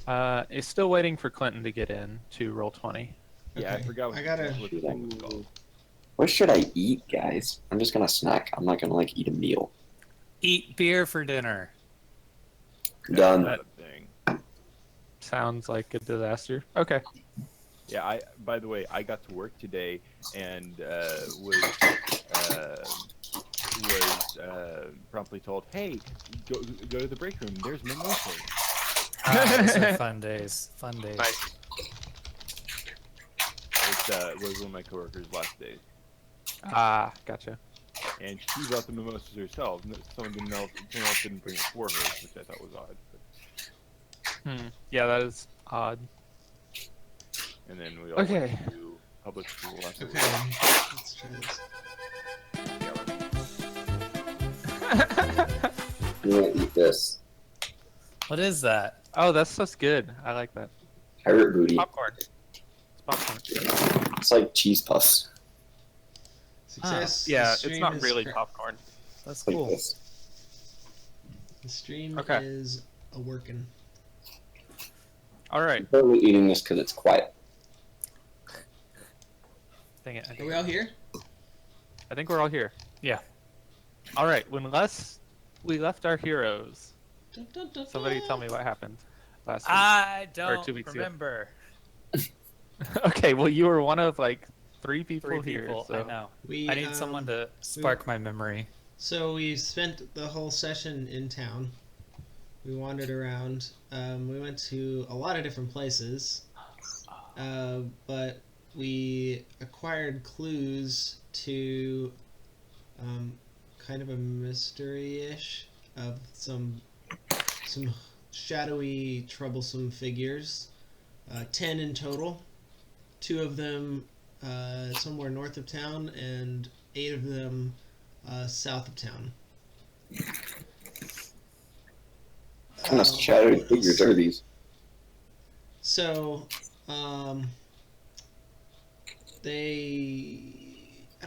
It's still waiting for Clinton to get in to roll 20. Yeah, I forgot what the thing was called. What should I eat, guys? I'm just gonna snack. I'm not gonna like eat a meal. Eat beer for dinner. Done. That thing. Sounds like a disaster. Okay. Yeah, by the way, I got to work today and was promptly told, "Hey, go to the break room. There's mimosas." Those are fun days. Fun days. Nice. It was one of my coworkers' last days, Ah, gotcha. and she brought the mimosas herself. Someone else didn't bring it for her, which I thought was odd. But... Yeah, that is odd. And then we all went to public school after. Okay, let's try this. I'm gonna eat this. What is that? Oh, that stuff's good. I like that. Pirate booty. Popcorn. It's popcorn. It's like cheese puffs. Success. Yeah, The it's stream not is really cra- popcorn. That's Like cool. this. The stream Okay. is a working. All right. I'm probably eating this because it's quiet. Dang it. Are we all here? I think we're all here. Yeah. All right. When we left our heroes, Dun, dun, dun, somebody dun. tell me what happened last I Or don't 2 weeks ago. remember. week. Okay. Well, you were one of like 3 people Three here. people. So. I know. We, I need someone to spark my memory. So we spent the whole session in town. We wandered around. We went to a lot of different places. But we acquired clues to kind of a mystery-ish of some shadowy, troublesome figures. 10 in total. 2 of them somewhere north of town, and 8 of them south of town. What kind of shadowy figures are these? So, I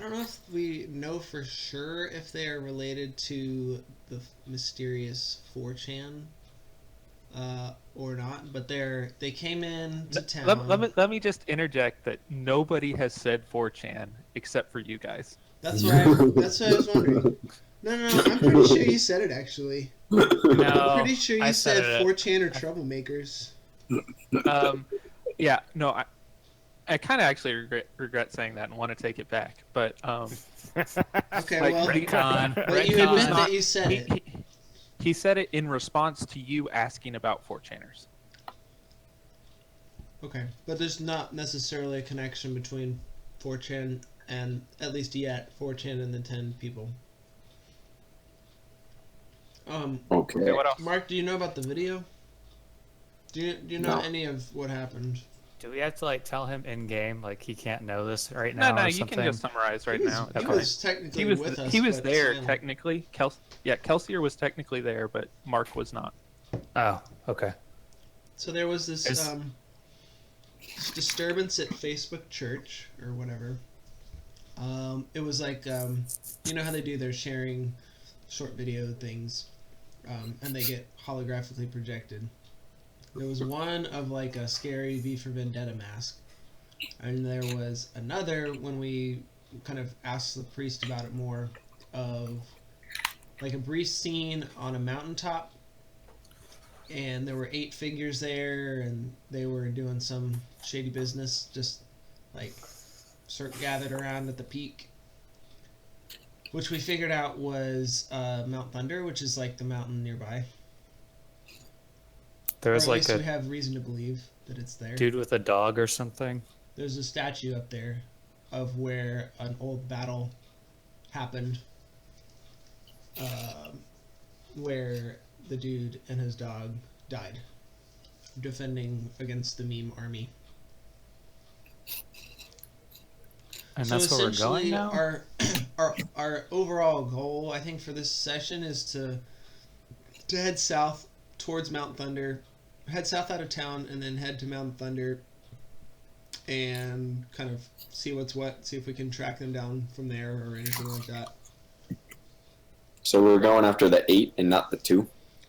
don't know if we know for sure if they are related to the mysterious 4chan or not, but they came in to town. Let me just interject that nobody has said 4chan except for you guys. That's what I was wondering. No, I'm pretty sure you said it actually. No, I'm pretty sure I you said it. 4chan or troublemakers. Yeah, no, I kind of actually regret saying that and want to take it back, but Okay, like, well, Retcon. but you admit that you said it. he said it in response to you asking about 4chaners. Okay, but there's not necessarily a connection between 4chan and, at least yet, 4chan and the 10 people. Okay, Okay. what else? Mark, do you know about the video? Do you know No. any of what happened? Do we have to like tell him in game like he can't know this right No, now? no, or you something? can just summarize right now. He was technically with us. He was but there silent. technically. Kelsier was technically there, but Mark was not. Oh, okay. So there was this Is- disturbance at Facebook Church or whatever. It was like you know how they do their sharing short video things, and they get holographically projected. There was one of like a scary V for Vendetta mask, and there was another when we kind of asked the priest about it more, of like a brief scene on a mountaintop, and there were 8 figures there, and they were doing some shady business, just like gathered around at the peak, which we figured out was Mount Thunder, which is like the mountain nearby. There Or was at like least a we have reason to believe that it's there. dude with a dog or something. There's a statue up there of where an old battle happened, where the dude and his dog died defending against the meme army. And that's where we're going essentially, now? our overall goal, I think, for this session is to head south towards Mount Thunder, head south out of town, and then head to Mount Thunder and kind of see what's what, see if we can track them down from there or anything like that. So we're going after the 8 and not the 2?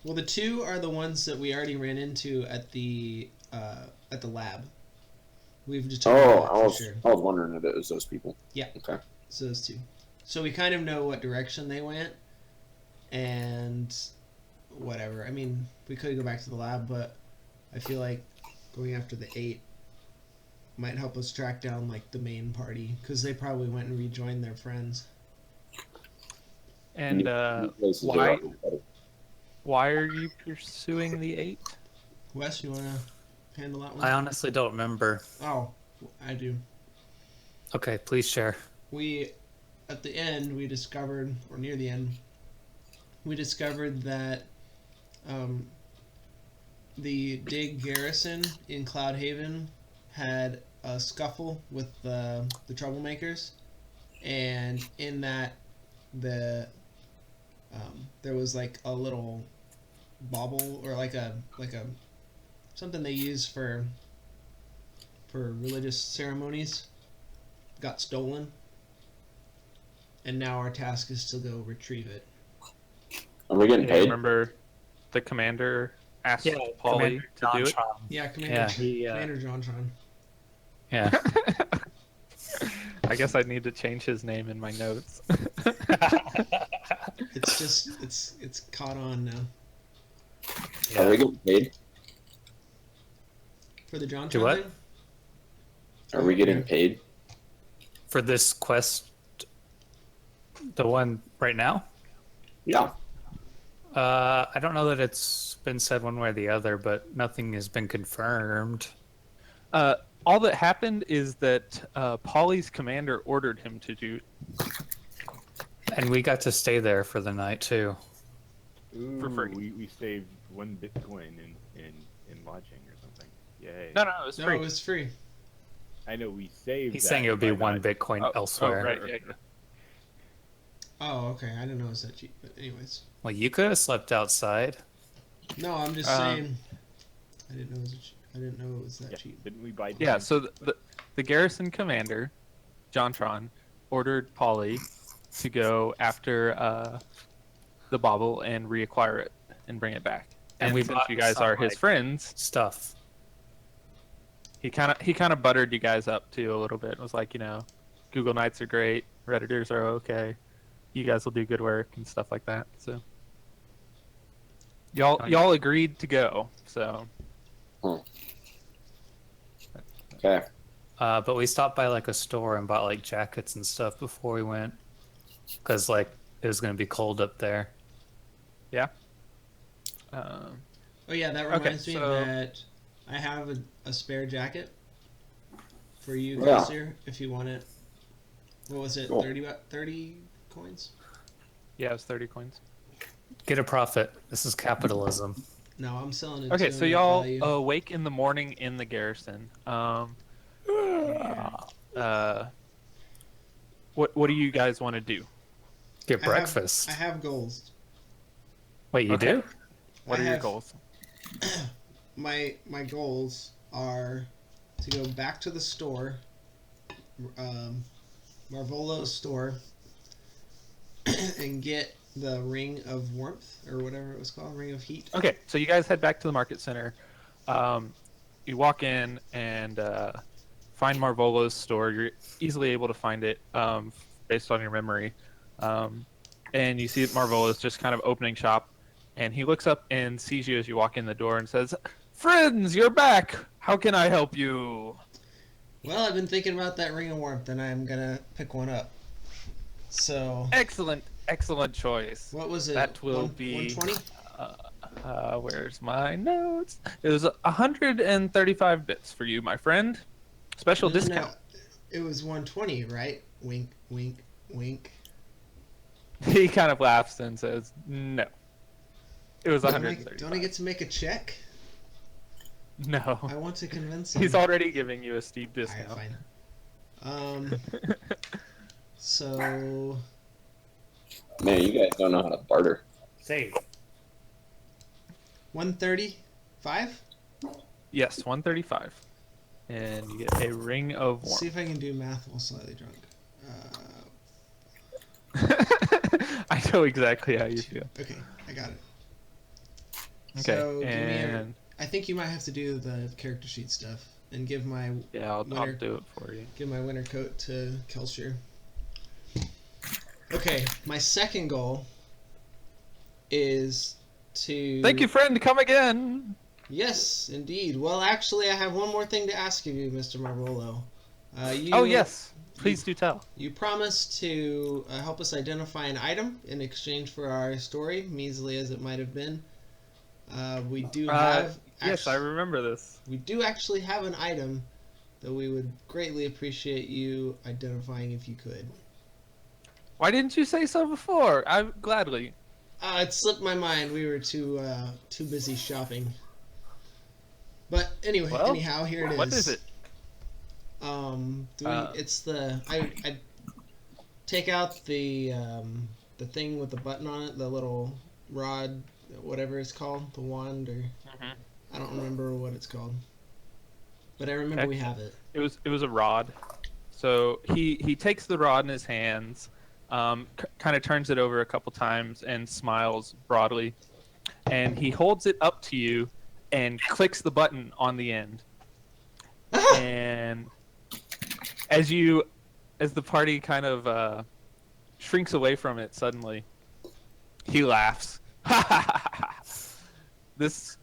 Well, the two are the ones that we already ran into at the lab. We've determined Oh, that I for was sure. I was wondering if it was those people. Yeah. Okay. So those two. So we kind of know what direction they went, and whatever. I mean, we could go back to the lab, but I feel like going after the 8 might help us track down like the main party because they probably went and rejoined their friends. And New places are why always better. why are you pursuing the 8? Wes, you wanna handle that one? I honestly don't remember. Oh, I do. Okay, please share. We, at the end, we discovered, or near the end, we discovered that the Dig garrison in Cloud Haven had a scuffle with the troublemakers, and in that there was like a little bauble or like a something they use for religious ceremonies got stolen, and now our task is to go retrieve it. Are we getting Yeah, paid? remember the commander asked Polly to do it? Yeah, Commander. Yeah, he, Commander Jontron. yeah. I guess I need to change his name in my notes. It's just it's caught on now Are we getting paid? for the Jontron Do what? thing. Are we getting paid? For this quest, the one right now? Yeah. I don't know that it's been said one way or the other, but nothing has been confirmed. All that happened is that Polly's commander ordered him to do. And we got to stay there for the night too. Ooh, For free. we saved 1 Bitcoin in lodging or something. Yay. No, it was No, free. it was free. I know we saved. He's that saying it would be by 1 not- Bitcoin elsewhere. right, yeah. Oh, okay. I didn't know it was that cheap. But anyways, Well, you could have slept outside. no, I'm just saying. I didn't know it was. I didn't know it was that Yeah, cheap. didn't we buy? Yeah, time? so the garrison commander, Jontron, ordered Polly to go after the bauble and reacquire it and bring it back. And And we since bought you guys some, are his like- friends, Stuff. he kind of buttered you guys up too a little bit. It was like, Google Knights are great, Redditors are okay, you guys will do good work and stuff like that. So y'all agreed to go. So Okay. But we stopped by like a store and bought like jackets and stuff before we went, because like it was gonna be cold up there. Oh yeah, that Okay, reminds me so- that I have a spare jacket for you, Yeah. Kelsey, if you want it. What was it? Cool. 30 coins? yeah, it was 30 coins. Get a profit. This is capitalism. No, I'm selling it. Okay, to so net y'all value. awake in the morning in the garrison. What do you guys want to do? Get I have- breakfast. I have goals. Wait, you Okay. do? What I are your have- goals? My goals are to go back to the store, Marvolo's store, and get the Ring of Warmth or whatever it was called, Ring of Heat. Okay, so you guys head back to the market center. You walk in and find Marvolo's store. You're easily able to find it based on your memory. And you see that Marvolo's just kind of opening shop. And he looks up and sees you as you walk in the door and says, "Friends, you're back! How can I help you?" Well, I've been thinking about that Ring of Warmth, and I'm gonna pick one up. So, Excellent choice. what was it? That will be 120? Where's my notes? It was 135 bits for you, my friend. Special No, discount. it was 120, right? Wink, wink, wink. He kind of laughs and says, "No, it was Don't 135." I get to make a check? No, I want to convince him. he's already giving you a steep Alright, discount. fine. So Man, you guys don't know how to barter. Save. 135. Yes, 135, and you get a ring of See warmth. if I can do math while slightly drunk. I know exactly how you feel. Okay, I got it. So give me and I think you might have to do the character sheet stuff and give my yeah, I'll winner do it for you. give my winter coat to Kelsier. Okay, my second goal is to... Thank you, friend. Come again. Yes, indeed. Well, actually, I have one more thing to ask of you, Mr. Marvolo. Oh yes, please do tell. You promised to help us identify an item in exchange for our story, measly as it might have been. We do have... Yes, I remember this. We do actually have an item that we would greatly appreciate you identifying if you could. Why didn't you say so before? I gladly. It slipped my mind. We were too busy shopping. But anyway, Well, anyhow, here it is. What is it? It's the I take out the thing with the button on it, the little rod, whatever it's called, the wand, or I don't remember what it's called. But I remember we have it. It was a rod. So he takes the rod in his hands, kind of turns it over a couple times and smiles broadly, and he holds it up to you and clicks the button on the end. And as the party kind of shrinks away from it suddenly, he laughs. This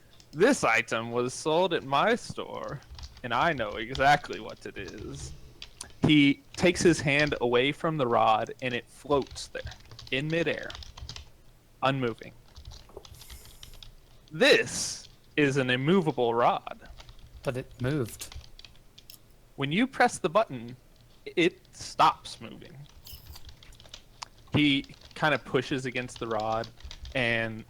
item was sold at my store, and I know exactly what it is. He takes his hand away from the rod, and it floats there, in midair, unmoving. This is an immovable rod. But it moved. When you press the button, it stops moving. He kind of pushes against the rod, and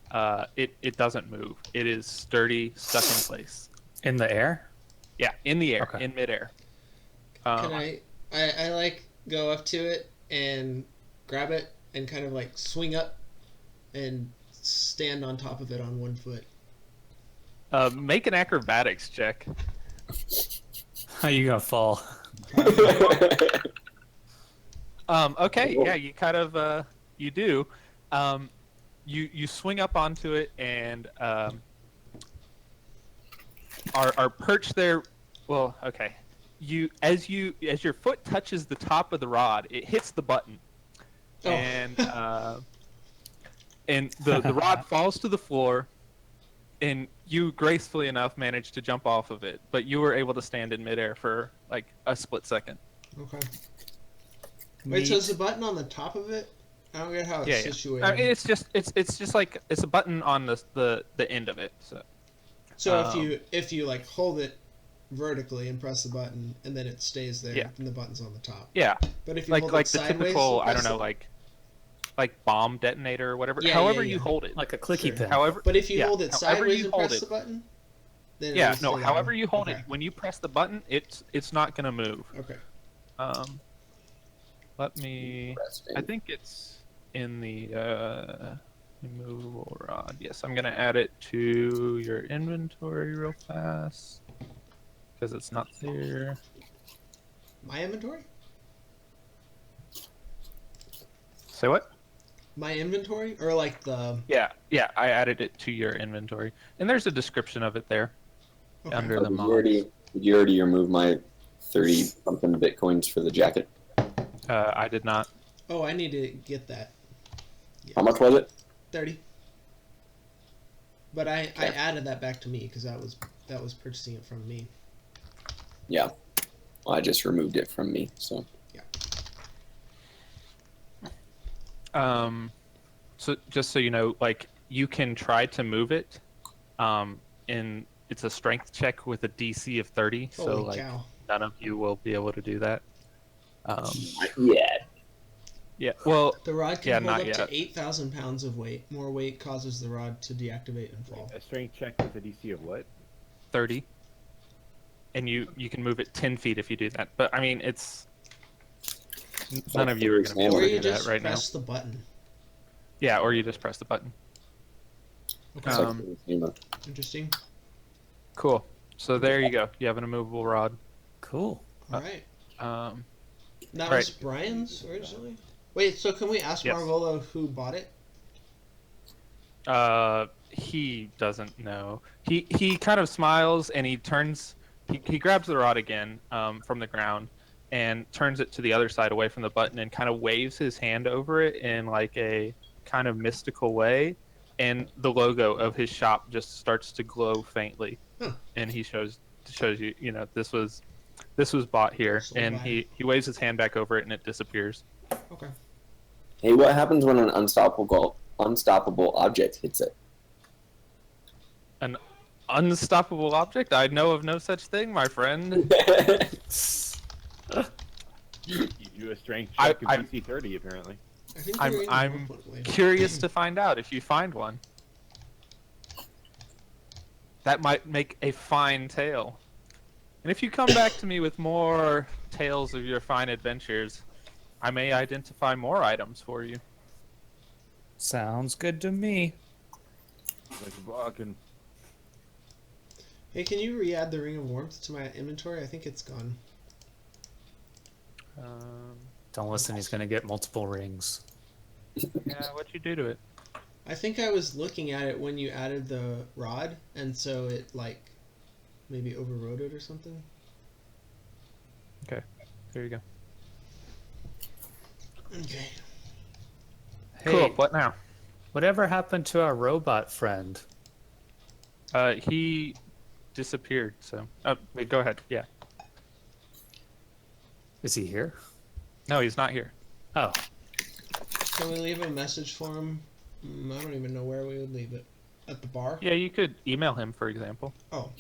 it doesn't move. It is sturdy, stuck in place. In the air? Yeah, in the air, Okay. in midair. Can I like go up to it and grab it and kind of like swing up and stand on top of it on one foot. Make an acrobatics check. How you gonna fall? Okay, yeah, you kind of you do. You swing up onto it and are perched there. Well, okay. As your foot touches the top of the rod, it hits the button, and the rod falls to the floor, and you gracefully enough manage to jump off of it, but you were able to stand in midair for like a split second. Okay. Wait, so is the button on the top of it? I don't get how it's situated. I mean, it's just like it's a button on the end of it. So if you like hold it vertically and press the button, and then it stays there, and the button's on the top. Yeah. But if you like hold like it the sideways, typical, I don't know, like bomb detonator or whatever. Yeah, however yeah. you hold it, Like a clicky Sure. pin. however. But if you yeah, hold it however sideways you and hold press it. the button, then Yeah, it'll no. stay However on. you hold Okay. it, when you press the button, it's not gonna move. Okay. Let me. I think it's in the immovable rod. Yes, I'm gonna add it to your inventory real fast because it's not there. My inventory? Say what? My inventory, or like the Yeah, I added it to your inventory, and there's a description of it there okay. under the Did mods. you already remove my 30 something bitcoins for the jacket? I did not. Oh, I need to get that. How much was it? 30. But I added that back to me because that was purchasing it from me. Yeah. Well, I just removed it from me, so. So just so you know, like you can try to move it, and it's a strength check with a DC of 30. So Holy like cow. none of you will be able to do that. Yeah. Yeah. Well, The rod can yeah, hold not up yet. to 8,000 pounds of weight. More weight causes the rod to deactivate and fall. A strength check with a DC of what? 30, and you can move it 10 feet if you do that. But I mean, it's none of you are going to be able Or to you do that just right now. press the button. Yeah, or you just press the button. Okay. It's like FEMA. Interesting. Cool. So there you go. You have an immovable rod. Cool. All right. That right. was Brian's originally? Wait, so can we ask Yes. Marvolo who bought it? he doesn't know. He kind of smiles and he turns. He grabs the rod again from the ground and turns it to the other side away from the button and kind of waves his hand over it in like a kind of mystical way. And the logo of his shop just starts to glow faintly. Huh. And he shows you, you know, this was bought here. Sold And by he waves his hand back over it and it disappears. Okay. Hey, what happens when an unstoppable object hits it? An unstoppable object? I know of no such thing, my friend. You do a strength I- check of DC 30, apparently. I think I'm- you're in I'm hopefully. Curious to find out if you find one. That might make a fine tale. And if you come back to me with more tales of your fine adventures, I may identify more items for you. Sounds good to me. Like fucking. Hey, can you re-add the Ring of Warmth to my inventory? I think it's gone. Don't listen, he's gonna get multiple rings. Yeah, what'd you do to it? I think I was looking at it when you added the rod, and so it like maybe overrode it or something. There you go. Okay. Hey, Cool. What now? whatever happened to our robot friend? He disappeared. So, wait, go ahead. Yeah. Is he here? No, he's not here. Oh, Can we leave a message for him? I don't even know where we would leave it. At the bar? Yeah, you could email him, for example. Oh.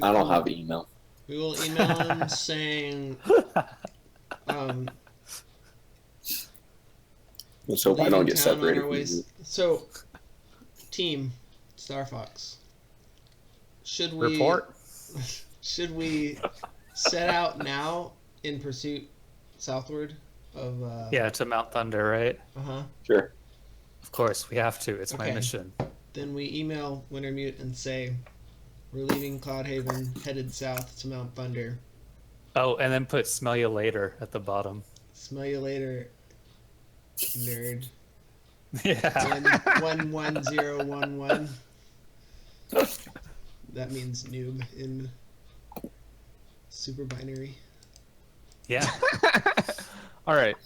I don't have email. We will email him saying, Let's hope I don't get town on separated our from ways. you. So, team Star Fox, should we Report. should we set out now in pursuit southward of? yeah, to Mount Thunder, right? Sure. Of course, we have to. It's my Okay. mission. Then we email Wintermute and say we're leaving Cloudhaven, headed south to Mount Thunder. Oh, and then put "smell you later" at the bottom. Smell you later, nerd. Yeah. 11011. That means noob in super binary. Yeah. All right.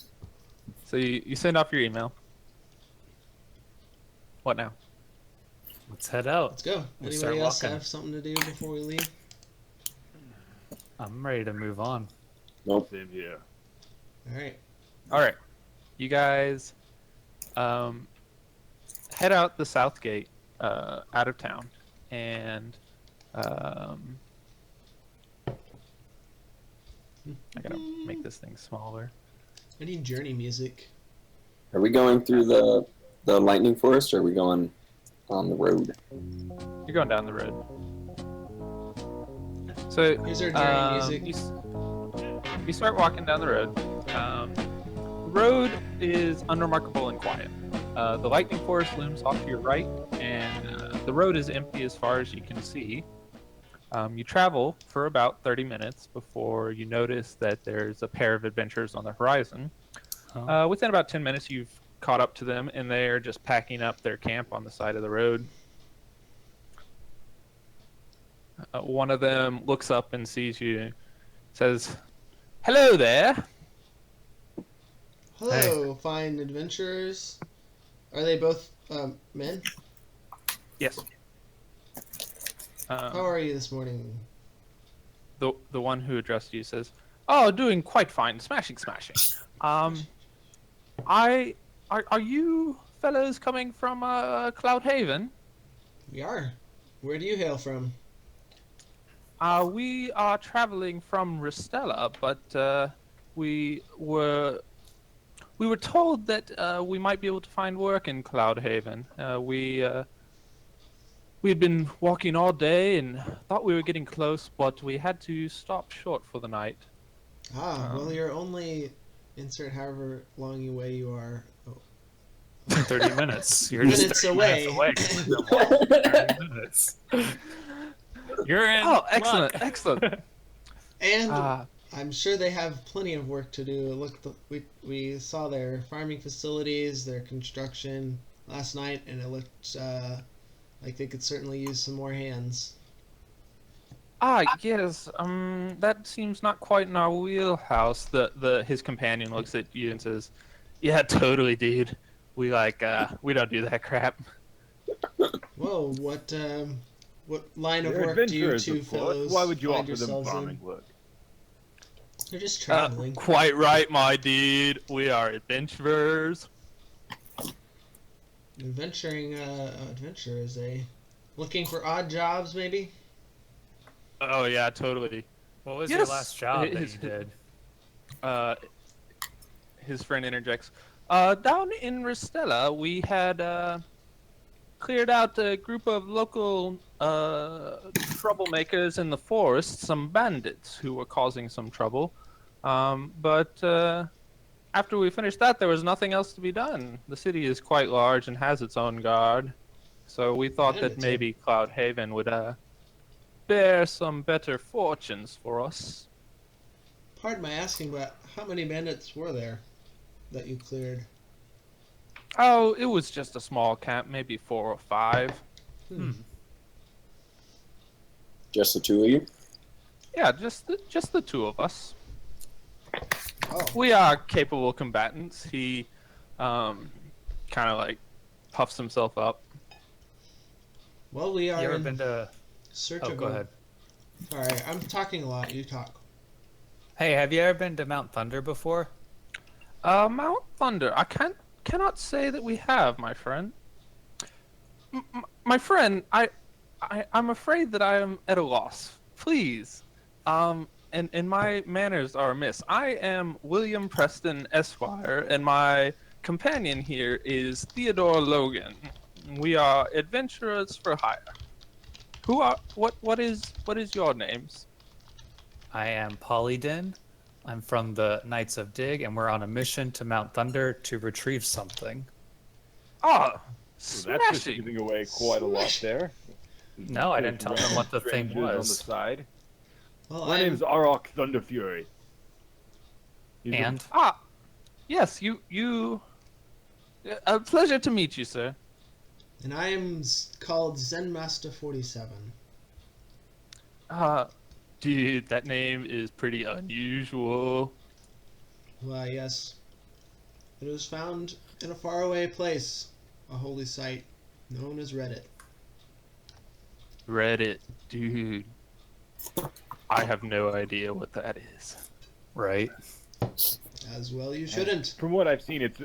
So you send off your email. What now? Let's head out. Let's go. We'll Anybody start else walking. have something to do before we leave? I'm ready to move on. Nope. Same here. All right. All right. You guys head out the south gate out of town. And I gotta make this thing smaller. I need journey music. Are we going through the lightning forest, or are we going on the road? You're going down the road. So Here's our journey music. you start walking down the road. The road is unremarkable and quiet. The lightning forest looms off to your right, and the road is empty as far as you can see. You travel for about 30 minutes before you notice that there's a pair of adventurers on the horizon. Oh. Within about 10 minutes, you've caught up to them, and they're just packing up their camp on the side of the road. One of them looks up and sees you, says, "Hello there." Hello, fine adventurers. Are they both men? Yes. How are you this morning? The one who addressed you says, "Oh, doing quite fine, smashing. Are you fellows coming from Cloudhaven? We are. Where do you hail from? We are traveling from Ristella, but we were told that we might be able to find work in Cloudhaven. We had been walking all day and thought we were getting close, but we had to stop short for the night." Well, you're only insert however long away you are. Oh. 30 minutes. You're Minutes just 30 away. minutes away. 30 minutes. You're in. Oh, excellent, luck. excellent. And Uh, I'm sure they have plenty of work to do. Look, we saw their farming facilities, their construction. last night, and it looked like they could certainly use some more hands. Ah, yes. That seems not quite in our wheelhouse. His companion looks at you and says, "Yeah, totally, dude. We we don't do that crap." Whoa, what line of They're work do you adventurers, two of course. fellows Why would you find offer them yourselves farming in? work? They're just traveling. Quite right, my dude. We are adventurers. Adventurers, eh? Looking for odd jobs, maybe? Oh yeah, totally. What was your Yes, last job that his- you did? His friend interjects. Down in Ristella, we had cleared out a group of local troublemakers in the forest, some bandits who were causing some trouble. But after we finished that, there was nothing else to be done. The city is quite large and has its own guard, so we thought that Bandits, maybe Cloud Haven would bear some better fortunes for us. Pardon my asking, but how many bandits were there that you cleared? Oh, it was just a small camp, maybe 4 or 5. Just the two of you? Yeah, just the two of us. Oh, We are capable combatants. He kind of like puffs himself up. well, we You are ever in been to? search Oh, of go a... ahead. Sorry, I'm talking a lot. You talk. Hey, have you ever been to Mount Thunder before? Mount Thunder. I cannot say that we have, my friend. My friend, I'm afraid that I am at a loss. Please, and my manners are amiss. I am William Preston Esquire, and my companion here is Theodore Logan. We are adventurers for hire. What is your names? I am Polydin. I'm from the Knights of Dig, and we're on a mission to Mount Thunder to retrieve something. Ah, So that's just smashing. giving away quite a lot there. No, I didn't tell them what the thing Strangers on the was. side. Well, My name's Arok Thunderfury. He's a- And Ah, yes, you. A pleasure to meet you, sir. and I am called Zen Master 47. Dude, that name is pretty unusual. Why, yes. It was found in a faraway place, a holy site known as Reddit. Reddit, dude. I have no idea what that is. right. As well, you shouldn't. From what I've seen, it's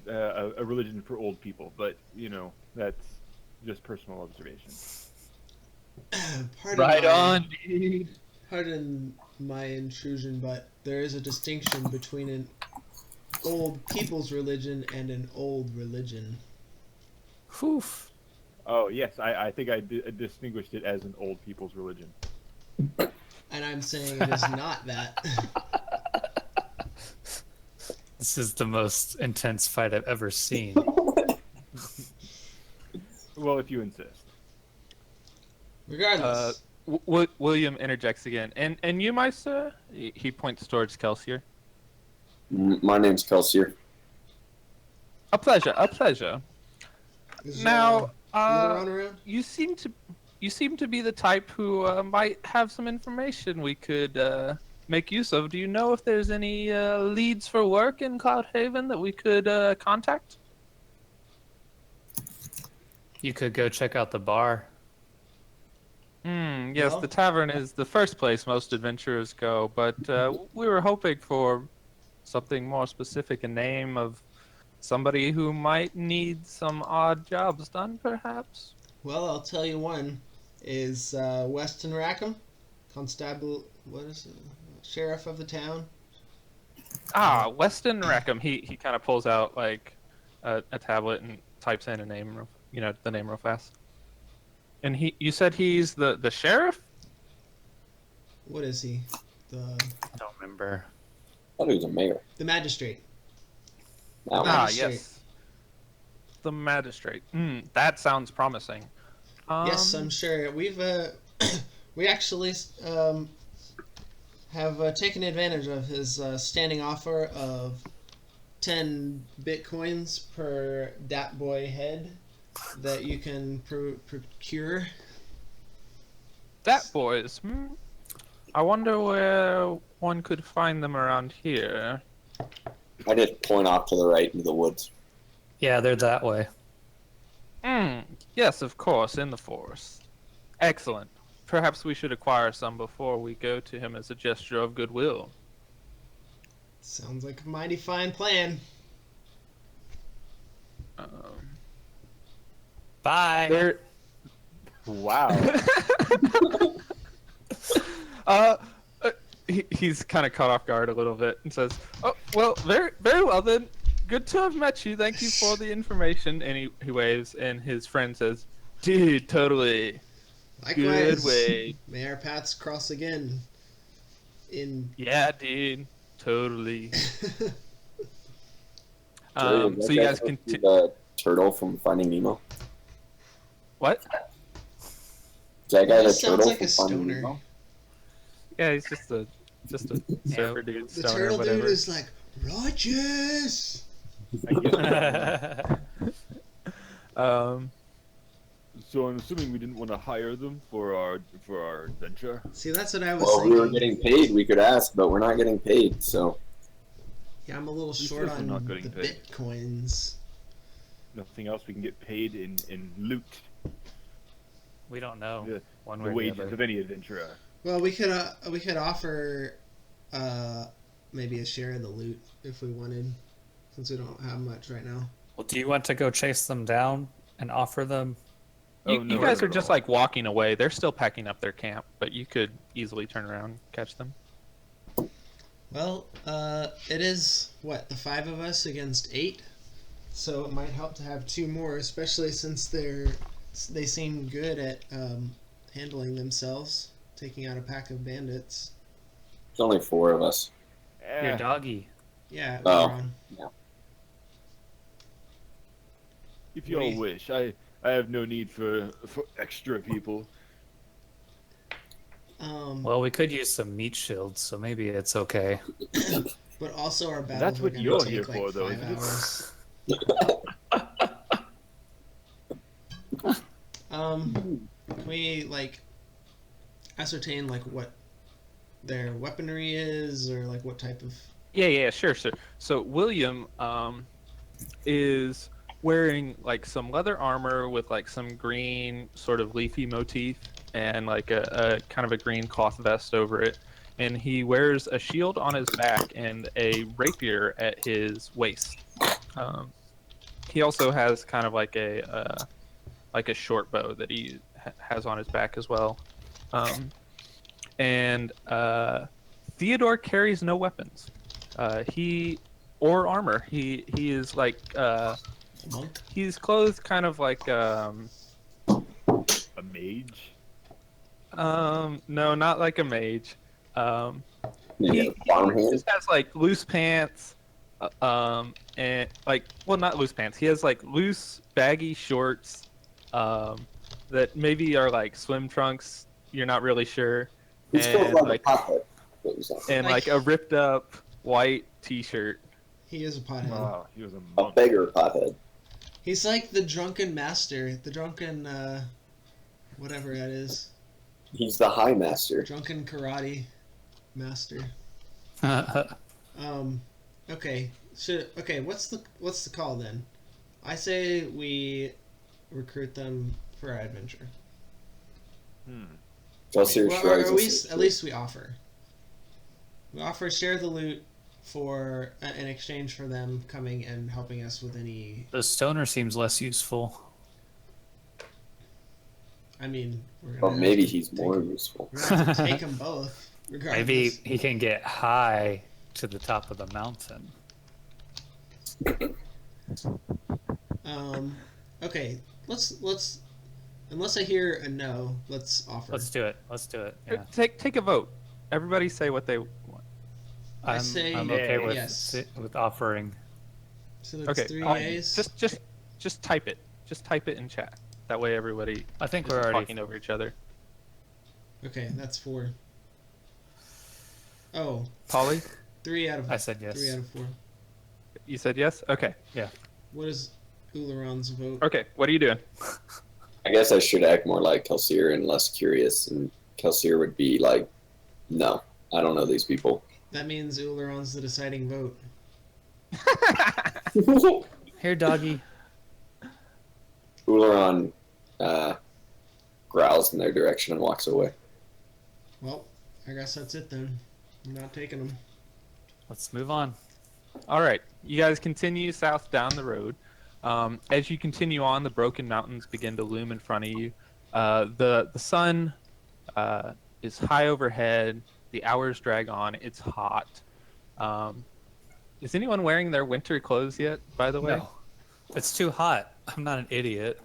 a religion for old people, but you know that's just personal observation. Pardon Right my- on, dude. Pardon my intrusion, but there is a distinction between an old people's religion and an old religion. Whew. Oh yes, I think I distinguished it as an old people's religion. And I'm saying it is not that. This is the most intense fight I've ever seen. Well, if you insist. Regardless. William interjects again. And you, my sir? He points towards Kelsier. My name's Kelsier. A pleasure, a pleasure. is, Now, Laron around? you seem to be the type who might have some information we could make use of. Do you know if there's any leads for work in Cloud Haven that we could contact? You could go check out the bar. Yes, Well- the tavern is the first place most adventurers go, but we were hoping for something more specific, a name of somebody who might need some odd jobs done, perhaps? Well, I'll tell you one is Weston Rackham, constable, what is it? Sheriff of the town. Weston Rackham. He kind of pulls out like a tablet and types in a name, the name real fast. And you said he's the sheriff? What is he? I don't remember. I thought he was a mayor. The magistrate. Now, Magistrate. Yes. The magistrate. That sounds promising. Yes, I'm sure. We've we actually have taken advantage of his standing offer of 10 bitcoins per Dat Boy head that you can procure. That boys. I wonder where one could find them around here. I just point off to the right into the woods. Yeah, they're that way. Yes, of course, in the forest. Excellent. Perhaps we should acquire some before we go to him as a gesture of goodwill. Sounds like a mighty fine plan. Bye. There. Wow. He's kind of caught off guard a little bit and says, "Oh, well, very, very well then. Good to have met you. Thank you for the information." And he waves, and his friend says, "Dude, totally. Likewise. Good way. May our paths cross again. Yeah, dude, totally." Jerry, is So that you guy guys supposed can. to be the turtle from Finding Nemo? What? Is that guy He the just sounds turtle like a from Finding stoner. Nemo? Yeah, he's just a surfer dude, The stoner, turtle whatever. dude is like, righteous! I guess. So I'm assuming we didn't want to hire them for our adventure. See, that's what I was Well, thinking. we were getting paid. We could ask, but we're not getting paid. So Yeah, I'm a little Least short we're on not the getting paid. bitcoins. Nothing else we can get paid in loot. We don't know. The, One the way or the wages other. of any adventurer. Well, we could offer maybe a share of the loot if we wanted, since we don't have much right now. Well, do you want to go chase them down and offer them? You guys are just like walking away. They're still packing up their camp, but you could easily turn around and catch them. Well, it is what, the 5 of us against 8, so it might help to have 2 more, especially since they seem good at handling themselves, taking out a pack of bandits. there's only 4 of us. Your doggy. Yeah. Oh. Ron. If you all wish, I have no need for extra people. Well, we could use some meat shields, so maybe it's okay. But also our battles That's are what gonna you're take here like for, though, 5 isn't it? hours. Can we like ascertain like what their weaponry is, or like what type of? Yeah, sure. So William is wearing like some leather armor with like some green sort of leafy motif and like a kind of a green cloth vest over it, and he wears a shield on his back and a rapier at his waist. He also has kind of like a short bow that he has on his back as well. And Theodore carries no weapons. Or armor. He is like Monk? he's clothed kind of like A mage. no, not like a mage. Maybe He a farmhand. just has like loose pants, and like, well, not loose pants. He has like loose baggy shorts, that maybe are like swim trunks. You're not really sure. He's still And like like, a pothead. What was that? and like a ripped up white T-shirt. He is a pothead. Wow, he was a A monk. beggar pothead. He's like the drunken master, the drunken whatever that is, He's the high master. drunken karate master. Okay. Okay, what's the call then? I say we recruit them for our adventure. Chelsea Well, shrugs or and at says, least we offer. We offer share the loot for in exchange for them coming and helping us with any. The stoner seems less useful. I mean, we're gonna. Well, have maybe to he's take- more useful. We're gonna have to take them both, regardless. Maybe he can get high to the top of the mountain. Okay. Let's. Unless I hear a no, let's offer. Let's do it. Yeah. Take a vote. Everybody say what they want. I say I'm okay yes. with offering. So that's Okay. 3 I'll- A's. Just type it. Just type it in chat. That way everybody I think isn't we're already talking over each other. Okay, that's 4. Oh, Polly, 3 out of. I said yes. 3 out of 4. You said yes. Okay. What is Uleron's vote? Okay. What are you doing? I guess I should act more like Kelsier and less curious, and Kelsier would be like, no, I don't know these people. That means Uleron's the deciding vote. Here, doggy. Uleron growls in their direction and walks away. Well, I guess that's it then. I'm not taking them. Let's move on. All right, you guys continue south down the road. As you continue on, the broken mountains begin to loom in front of you. The sun is high overhead. The hours drag on. It's hot. Is anyone wearing their winter clothes yet? By the way, No. It's too hot. I'm not an idiot.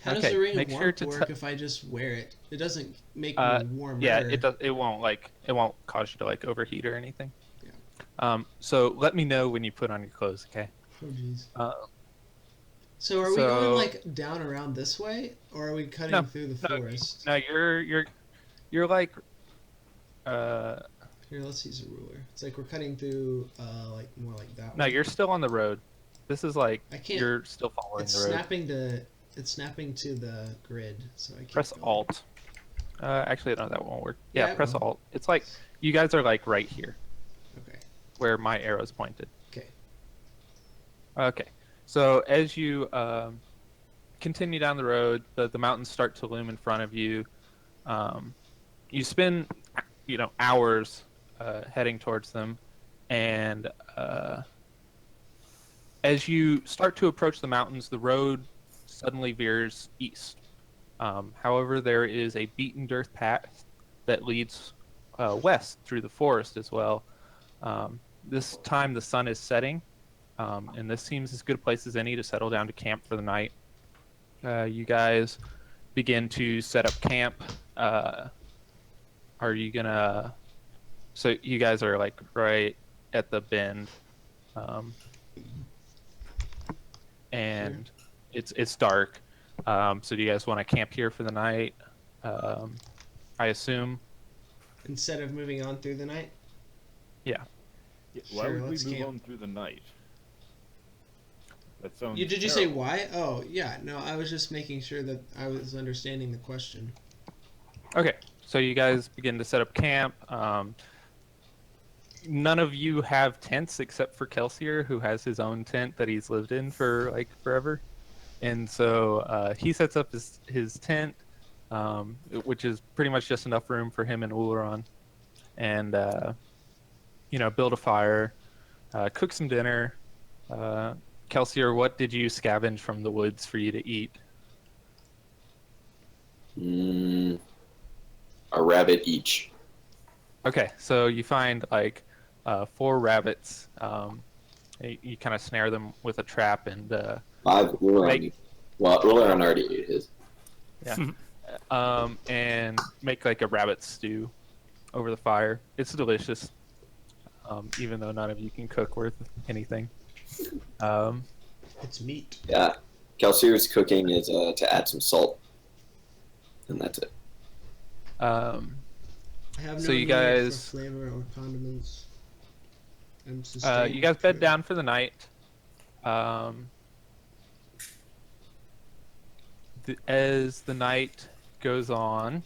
How does Okay, the ring make of sure warmth to work if I just wear it? It doesn't make me warmer. yeah, it does. It won't cause you to like overheat or anything. Yeah. So let me know when you put on your clothes, okay? Oh jeez. Uh, So are we going like down around this way, or are we cutting No, through the forest? no, you're like Here, let's use a ruler. It's like we're cutting through like more like that. no, way. you're still on the road. This is like I can't. you're still following It's the road. snapping to the grid, so I can't. Press go. Alt. Actually, no, that won't work. Yeah, Yeah, it press will. Alt. It's like you guys are like right here, Okay. where my arrow's pointed. Okay. Okay. So as you continue down the road, the mountains start to loom in front of you. You spend, hours heading towards them, and as you start to approach the mountains, the road suddenly veers east. However, there is a beaten dirt path that leads west through the forest as well. This time the sun is setting, and this seems as good a place as any to settle down to camp for the night. You guys begin to set up camp. Are you gonna? So you guys are like right at the bend, and it's dark. So do you guys want to camp here for the night? I assume. Instead of moving on through the night. Yeah, why Sure, would we let's move camp. on through the night? That sounds. Did you say terrible. why? Oh yeah, no, I was just making sure that I was understanding the question. Okay, so you guys begin to set up camp. None of you have tents except for Kelsier, who has his own tent that he's lived in for like forever. And so he sets up his tent, which is pretty much just enough room for him and Uleron, and build a fire, cook some dinner. Kelsier, what did you scavenge from the woods for you to eat? A rabbit each. Okay, so you find like 4 rabbits. You kind of snare them with a trap and 5 Uleron. Make- Well, Uleron already ate his. and make like a rabbit stew over the fire. It's delicious, even though none of you can cook worth anything. It's meat. Yeah. Kelsier's cooking is to add some salt. And that's it. I have no So you need guys- for flavor or condiments. I'm You sustained guys bed food. down for the night. As the night goes on,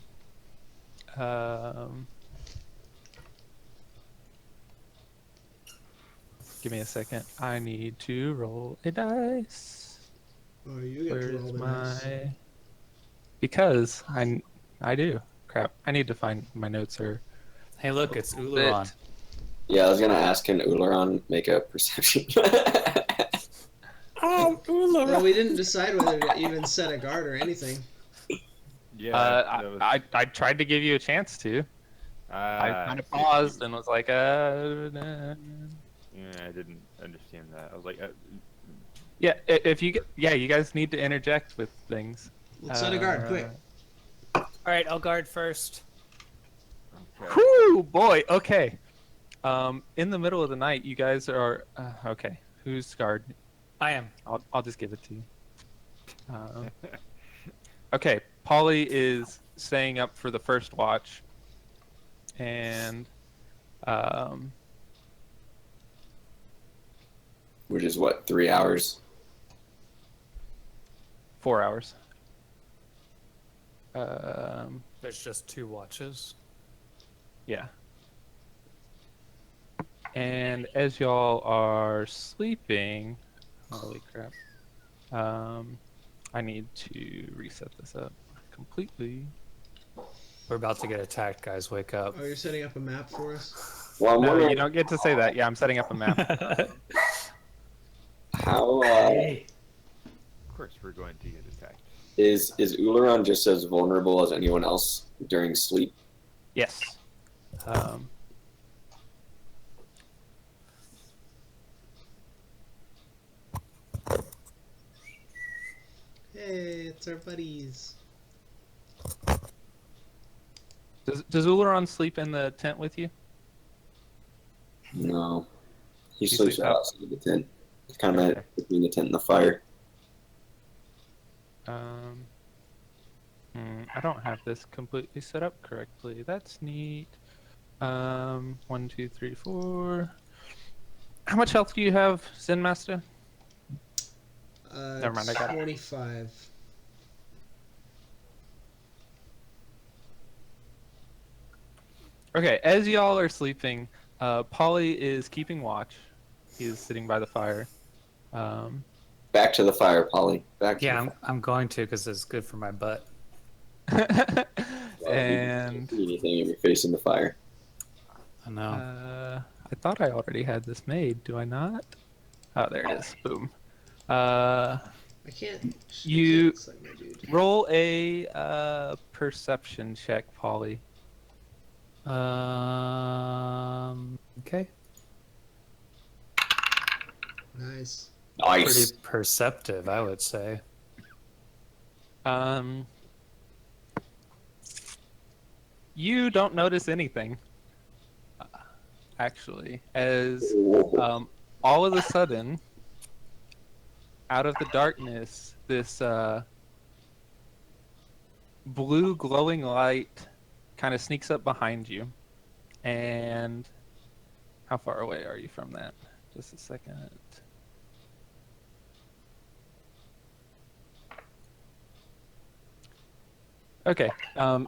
give me a second. I need to roll a dice. Oh, you get to roll Where's the my? dice. Because I do. Crap. I need to find my notes. Or Hey, look, it's Uleron. Yeah, I was gonna ask, can Uleron make a perception? Well, we didn't decide whether to even set a guard or anything. Yeah. that was- I tried to give you a chance to. I kind of paused and was like, Yeah, I didn't understand that. I was like, Yeah, if you you guys need to interject with things. Let's set a guard, quick. All right, I'll guard first. okay. Whoo, boy. Okay. In the middle of the night, you guys are okay. Who's guard? I am. I'll just give it to you. Okay, Polly is staying up for the first watch, and which is what, 3 hours? 4 hours. There's just 2 watches. Yeah. And as y'all are sleeping, holy crap. I need to reset this up completely. We're about to get attacked, guys. Wake up. Oh, you're setting up a map for us? Well, I'm No, wondering you don't get to say that. Yeah, I'm setting up a map. how Of course, we're going to get attacked. is Uleron just as vulnerable as anyone else during sleep? Yes. Hey, it's our buddies. Does Uleron sleep in the tent with you? No. He He sleeps sleeps out. outside of the tent. It's kind of Okay. between the tent and the fire. I don't have this completely set up correctly. That's neat. 1, 2, 3, 4. How much health do you have, Zen Master? Never mind, I got it. 25. Okay, as y'all are sleeping, Polly is keeping watch. He's sitting by the fire. Back to the fire, Polly. Back to Yeah, the I'm going to because it's good for my butt. fire. and You do anything if you're facing the fire. I know. I thought I already had this made. Do I not? Oh, there it is. Boom. Uh, I can't. You- I can't select my dude. roll a perception check, Polly. Okay. Nice. Nice. Pretty perceptive, I would say. You don't notice anything, actually, as all of a sudden, out of the darkness, this blue glowing light kind of sneaks up behind you. And how far away are you from that? Just a second. Okay. All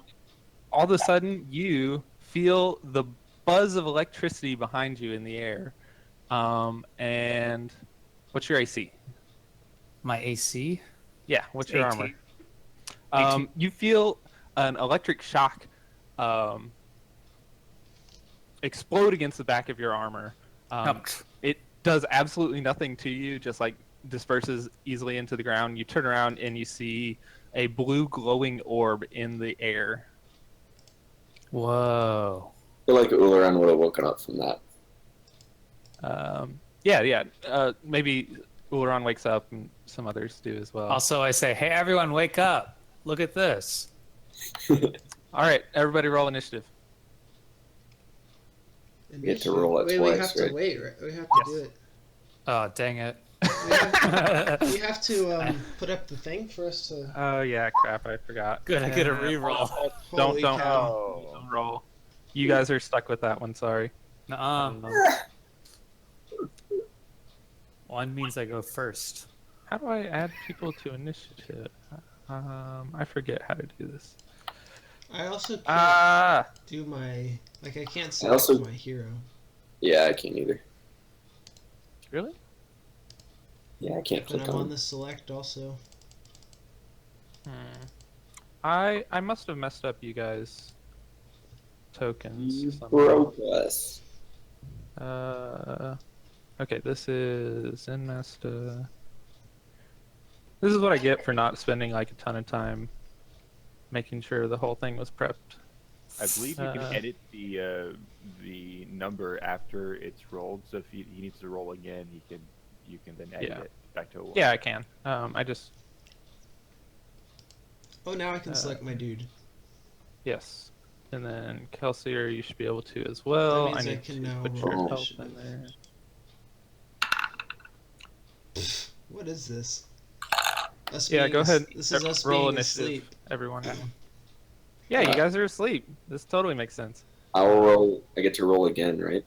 of a sudden, you feel the buzz of electricity behind you in the air. And what's your AC? My AC? Yeah, what's your 18. armor? 18. You feel an electric shock explode against the back of your armor. It does absolutely nothing to you, just like disperses easily into the ground. You turn around and you see a blue glowing orb in the air. Whoa. I feel like Uleron would have woken up from that. Yeah. Maybe Uleron wakes up and some others do as well. Also, I say, hey, everyone, wake up. Look at this. All right, everybody roll initiative. You get to roll it Wait, twice, we have to right? wait, right? We have to Yes. do it. Oh, dang it. We have to put up the thing for us to. Oh yeah, crap, I forgot. Good, I get a reroll. Holy Don't cow. roll. You guys are stuck with that one. Sorry. Nuh-uh. 1 means I go first. How do I add people to initiative? I forget how to do this. I also can't Ah, do my. Like, I can't select also- my hero. Yeah, I can't either. really? Yeah, I can't And click I'm on on the select also. I must have messed up you guys' tokens. You somehow. broke us. Okay, this is Zen Master. This is what I get for not spending like a ton of time making sure the whole thing was prepped. I believe you can Uh, edit the number after it's rolled. So if he needs to roll again, you can then edit Yeah. it back to a 1. Yeah, I can. I just Oh, now I can select my dude. yes, and then Kelsier, you should be able to as well. That means I need can to now put roll your health initiative. in there. What is this? Us Yeah, being go ahead. This is us Roll being initiative, asleep. everyone. Yeah, you guys are asleep. This totally makes sense. I'll roll. I get to roll again, right?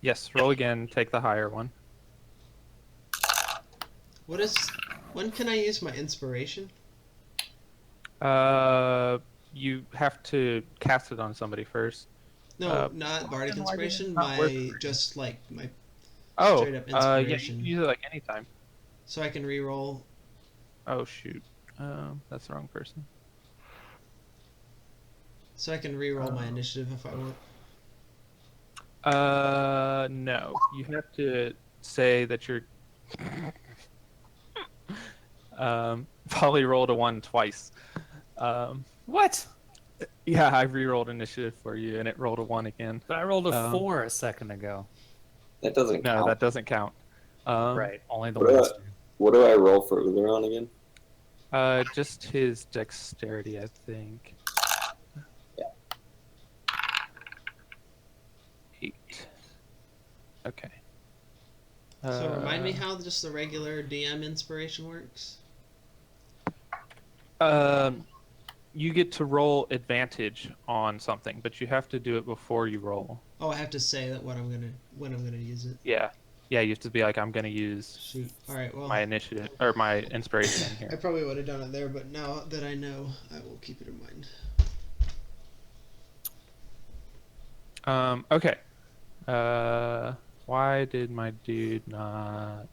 Yes, roll again. Take the higher one. What is? When can I use my inspiration? You have to cast it on somebody first. No, not bardic why did it inspiration. not work My for you? just like my Oh, straight up yeah, you inspiration, can use it like anytime. so I can re-roll. Oh shoot, that's the wrong person. So I can re-roll my initiative if I want. No, you have to say that you're. Polly rolled a 1 twice. What? Yeah, I re-rolled initiative for you, and it rolled a 1 again. But I rolled a Um, 4 a second ago. That doesn't No, count. that doesn't count. Right, only the What do, ones. I, what do I roll for Uberon again? Just his dexterity, I think. Yeah. 8. Okay. So remind me how just the regular DM inspiration works. You get to roll advantage on something, but you have to do it before you roll. Oh, I have to say that when I'm gonna use it. Yeah. Yeah, you have to be like, I'm gonna use Shoot. All right. Well, my initiative or my inspiration in I here. probably would have done it there, but now that I know, I will keep it in mind. Okay. Why did my dude not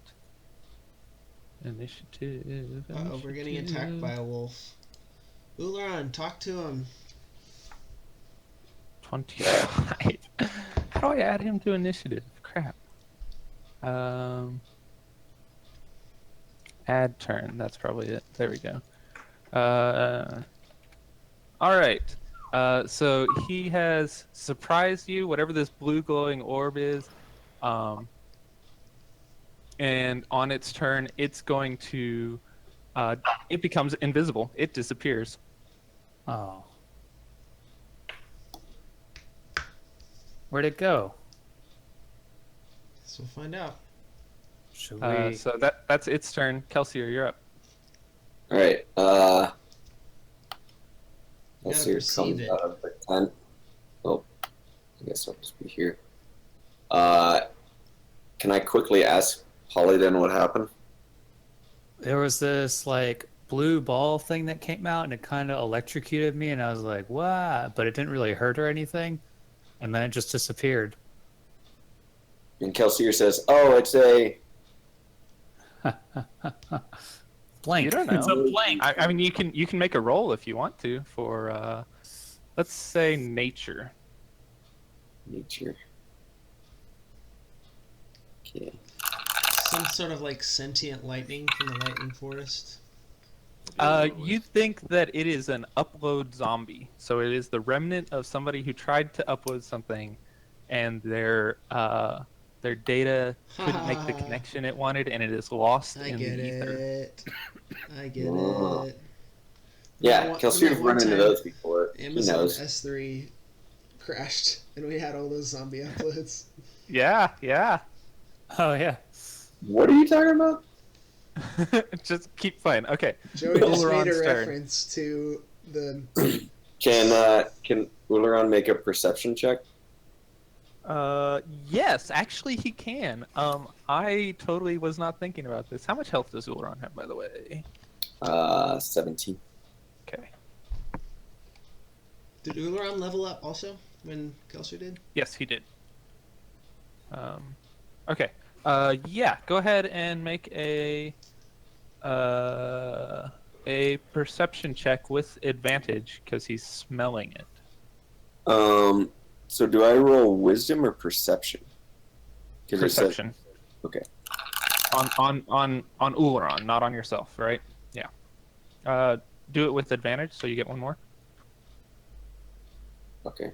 initiative? Uh-oh, we're getting attacked by a wolf. Uleron, talk to him. 25. How do I add him to initiative? Crap. Add turn. That's probably it. There we go. All right. So he has surprised you, whatever this blue glowing orb is. And on its turn, it's going to. It becomes invisible. It disappears. Oh. Where'd it go? So we'll find out. Should we? So that's its turn. Kelsier, you're up. All right. You Let's gotta see. It perceive comes it. out of the tent. Oh, I guess I'll just be here. Can I quickly ask Holly then what happened? There was this like blue ball thing that came out and it kind of electrocuted me and I was like, "What?" But it didn't really hurt or anything. And then it just disappeared. And Kelsier says, "Oh, it's a." Blank. You don't It's know. a blank. I mean, you can make a roll if you want to for, let's say nature. Nature. Okay. Some sort of like sentient lightning from the lightning forest. You think that it is an upload zombie, so it is the remnant of somebody who tried to upload something, and their data couldn't make the connection it wanted, and it is lost I in get the ether. it. I get Oh. it. Yeah, Kelsier's one run into time those before. He Amazon knows. S3 crashed, and we had all those zombie uploads. Yeah, yeah. Oh yeah. What are you talking about? Just keep playing. Okay. Joey just made Uleron's a turn. reference to the. Can Uleron make a perception check? Yes, actually he can. I totally was not thinking about this. How much health does Uleron have, by the way? 17. Okay. Did Uleron level up also when Kelsier did? Yes, he did. Okay. Yeah, go ahead and make a perception check with advantage because he's smelling it. So do I roll wisdom or perception? 'Cause it says- Perception. okay. On Uleron, not on yourself, right? Yeah. Do it with advantage, so you get one more. Okay.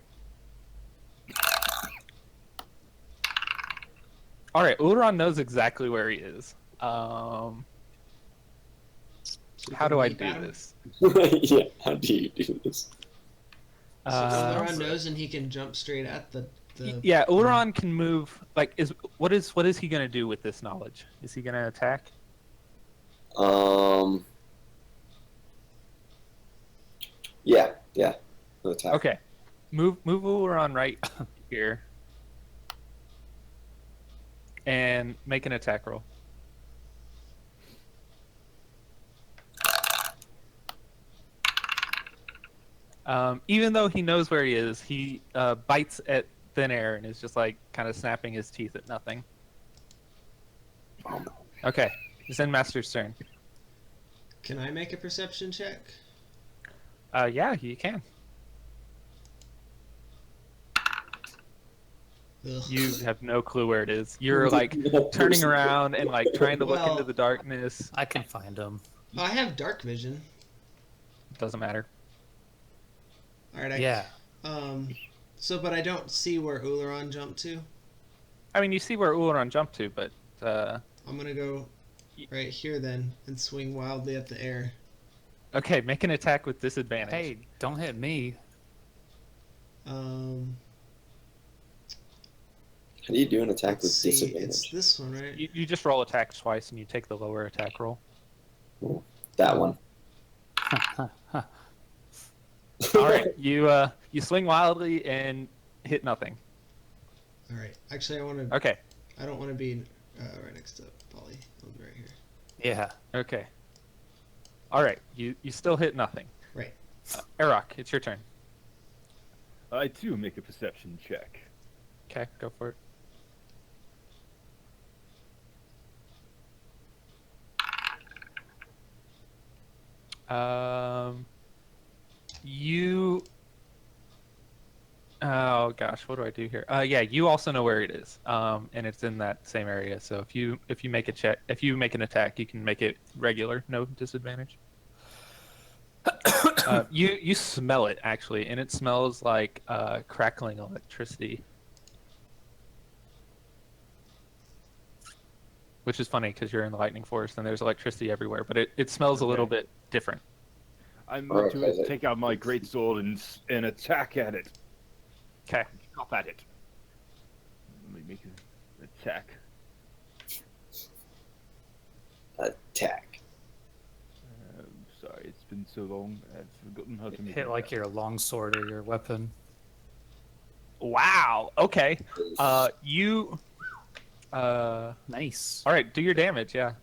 All right, Uleron knows exactly where he is. How do I Leap do at him? this? Yeah, how do you do this? So Uh, Uleron knows, and he can jump straight at the. Yeah, Uleron can move. Like, what is he gonna do with this knowledge? Is he gonna attack? Yeah. The attack. Okay, move Uleron right here, and make an attack roll. Even though he knows where he is, he bites at thin air and is just like kind of snapping his teeth at nothing. Okay, Zen Master's turn. Can I make a perception check? Yeah, you can. Ugh. You have no clue where it is. You're like turning around and like trying to look Well- into the darkness. I can find him. Oh, I have dark vision. Doesn't matter. All right. Yeah. But I don't see where Uleron jumped to. I mean, you see where Uleron jumped to, but I'm gonna go right here then and swing wildly at the air. okay, make an attack with disadvantage. Hey, don't hit me. How do you do an attack with Let's see. disadvantage? It's this one, right? You just roll attack twice and you take the lower attack roll. That one. All right, you swing wildly and hit nothing. All right. Actually, I want to. Okay, I don't want to be right next to Polly. I'll be right here. Yeah. okay. All right, you still hit nothing. Right. Arok, it's your turn. I too make a perception check. Okay, go for it. You. Oh gosh, what do I do here? Yeah, you also know where it is, and it's in that same area. So if you make a check, if you make an attack, you can make it regular, no disadvantage. You smell it actually, and it smells like crackling electricity, which is funny because you're in the lightning forest and there's electricity everywhere. But it smells a little bit different. I'm going to take out my greatsword and attack at it. Okay. Chop at it. Let me make an attack. Attack. Sorry, it's been so long. I've forgotten how to make Hit it. like your longsword or your weapon. Wow. Okay. You. Nice. All right. Do your damage. Yeah.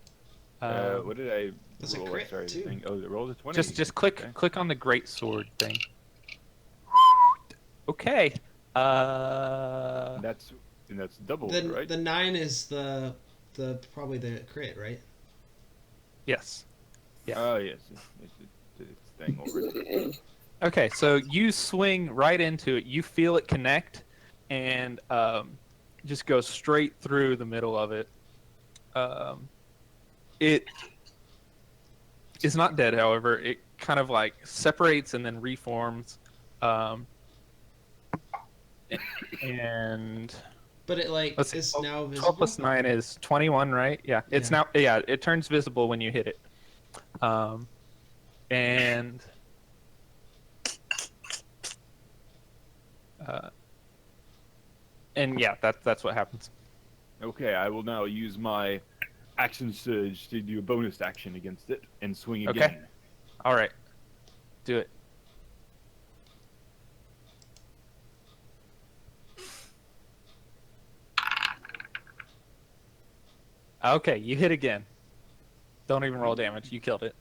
What did I That's a roll? crit, Sorry, too. thing. Oh, it rolled a 20. Just click Okay. click on the great sword thing. Okay. And that's double, right? The 9 is the probably the crit, right? Yes. Yeah. Oh yes, it's thing already. Okay. So you swing right into it. You feel it connect, and just go straight through the middle of it. It is not dead, however. It kind of like separates and then reforms. And But it like let's see. is 12 now 12 visible. plus 9 is 21, right? Yeah. It's Yeah. now. Yeah. It turns visible when you hit it. And yeah, that's what happens. Okay, I will now use my action surge to do a bonus action against it and swing Okay. again. All right, do it. Okay, you hit again. Don't even roll damage. You killed it.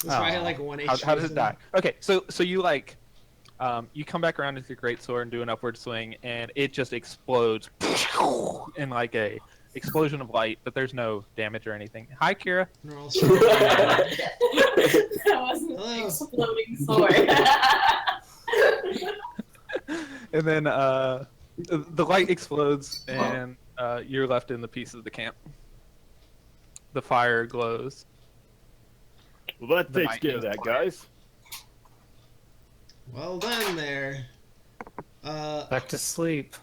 That's why I had like 1 HP. How does or it die? Okay, so you like, you come back around with your greatsword and do an upward swing, and it just explodes in like a explosion of light, but there's no damage or anything. Hi, Kira. something. We're all That wasn't an Hello. exploding sword. And then the light explodes, and you're left in the piece of the camp. The fire glows. Well, that The takes care of that, guys. Well done there. Back to sleep.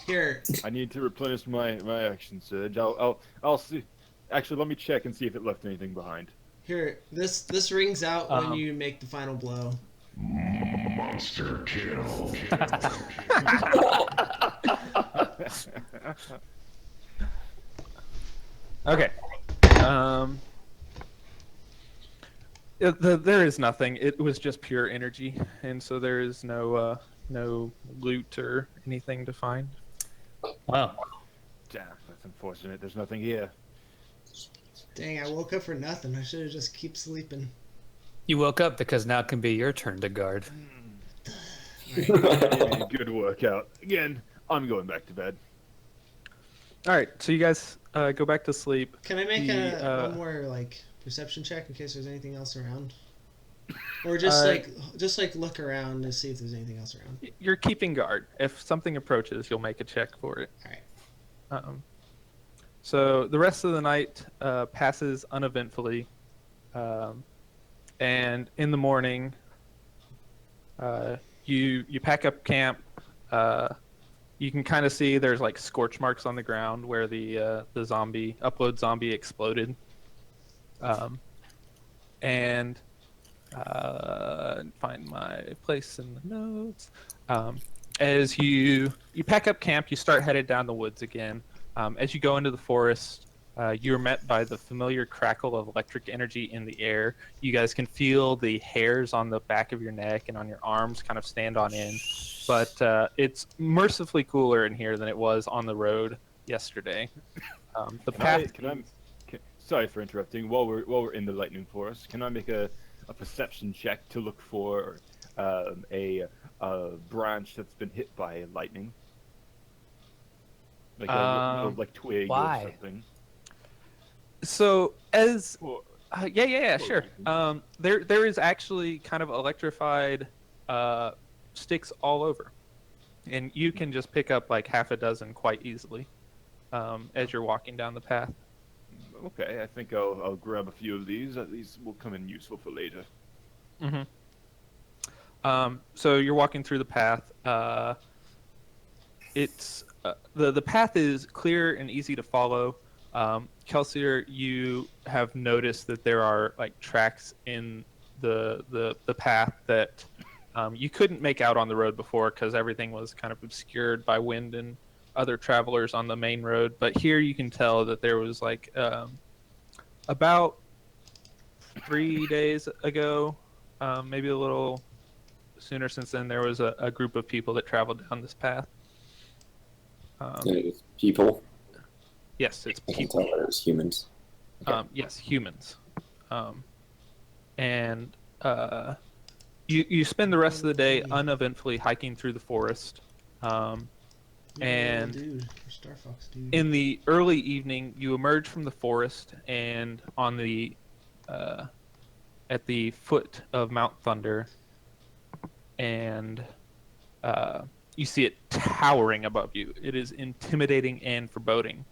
Here, I need to replenish my action surge. I'll see. Actually, let me check and see if it left anything behind. here. This rings out when Um, you make the final blow. Monster kill. Okay. There is nothing. It was just pure energy, and so there is no loot or anything to find. Wow. Damn, that's unfortunate. There's nothing here. Dang, I woke up for nothing. I should have just keep sleeping. You woke up because now it can be your turn to guard. Gave me a good workout. Again, I'm going back to bed. All right, so you guys go back to sleep. Can I make The, one more like perception check in case there's anything else around? Or just look around to see if there's anything else around. You're keeping guard. If something approaches, you'll make a check for it. All right. So the rest of the night passes uneventfully, and in the morning, you pack up camp. You can kind of see there's like scorch marks on the ground where the upload zombie exploded, and find my place in the notes. As you pack up camp, you start headed down the woods again. As you go into the forest, you're met by the familiar crackle of electric energy in the air. You guys can feel the hairs on the back of your neck and on your arms kind of stand on end. But it's mercifully cooler in here than it was on the road yesterday. The path. Sorry for interrupting. While we're in the lightning forest, can I make a perception check to look for a branch that's been hit by lightning? Like a like twig why? or something. So as yeah, sure. There is actually kind of electrified sticks all over, and you can just pick up like half a dozen quite easily as you're walking down the path. Okay, I think I'll grab a few of these. These will come in useful for later. Mm-hmm. So you're walking through the path. It's the path is clear and easy to follow. Kelsier, you have noticed that there are like tracks in the path that you couldn't make out on the road before because everything was kind of obscured by wind and other travelers on the main road. But here you can tell that there was like about 3 days ago, maybe a little sooner since then, there was a group of people that traveled down this path. People? Yes, it's I can people. tell that it was humans. Yes, humans. And you spend the rest of the day uneventfully hiking through the forest. And dude, Star Fox, dude. in the early evening, you emerge from the forest, and on the at the foot of Mount Thunder, and you see it towering above you. It is intimidating and foreboding.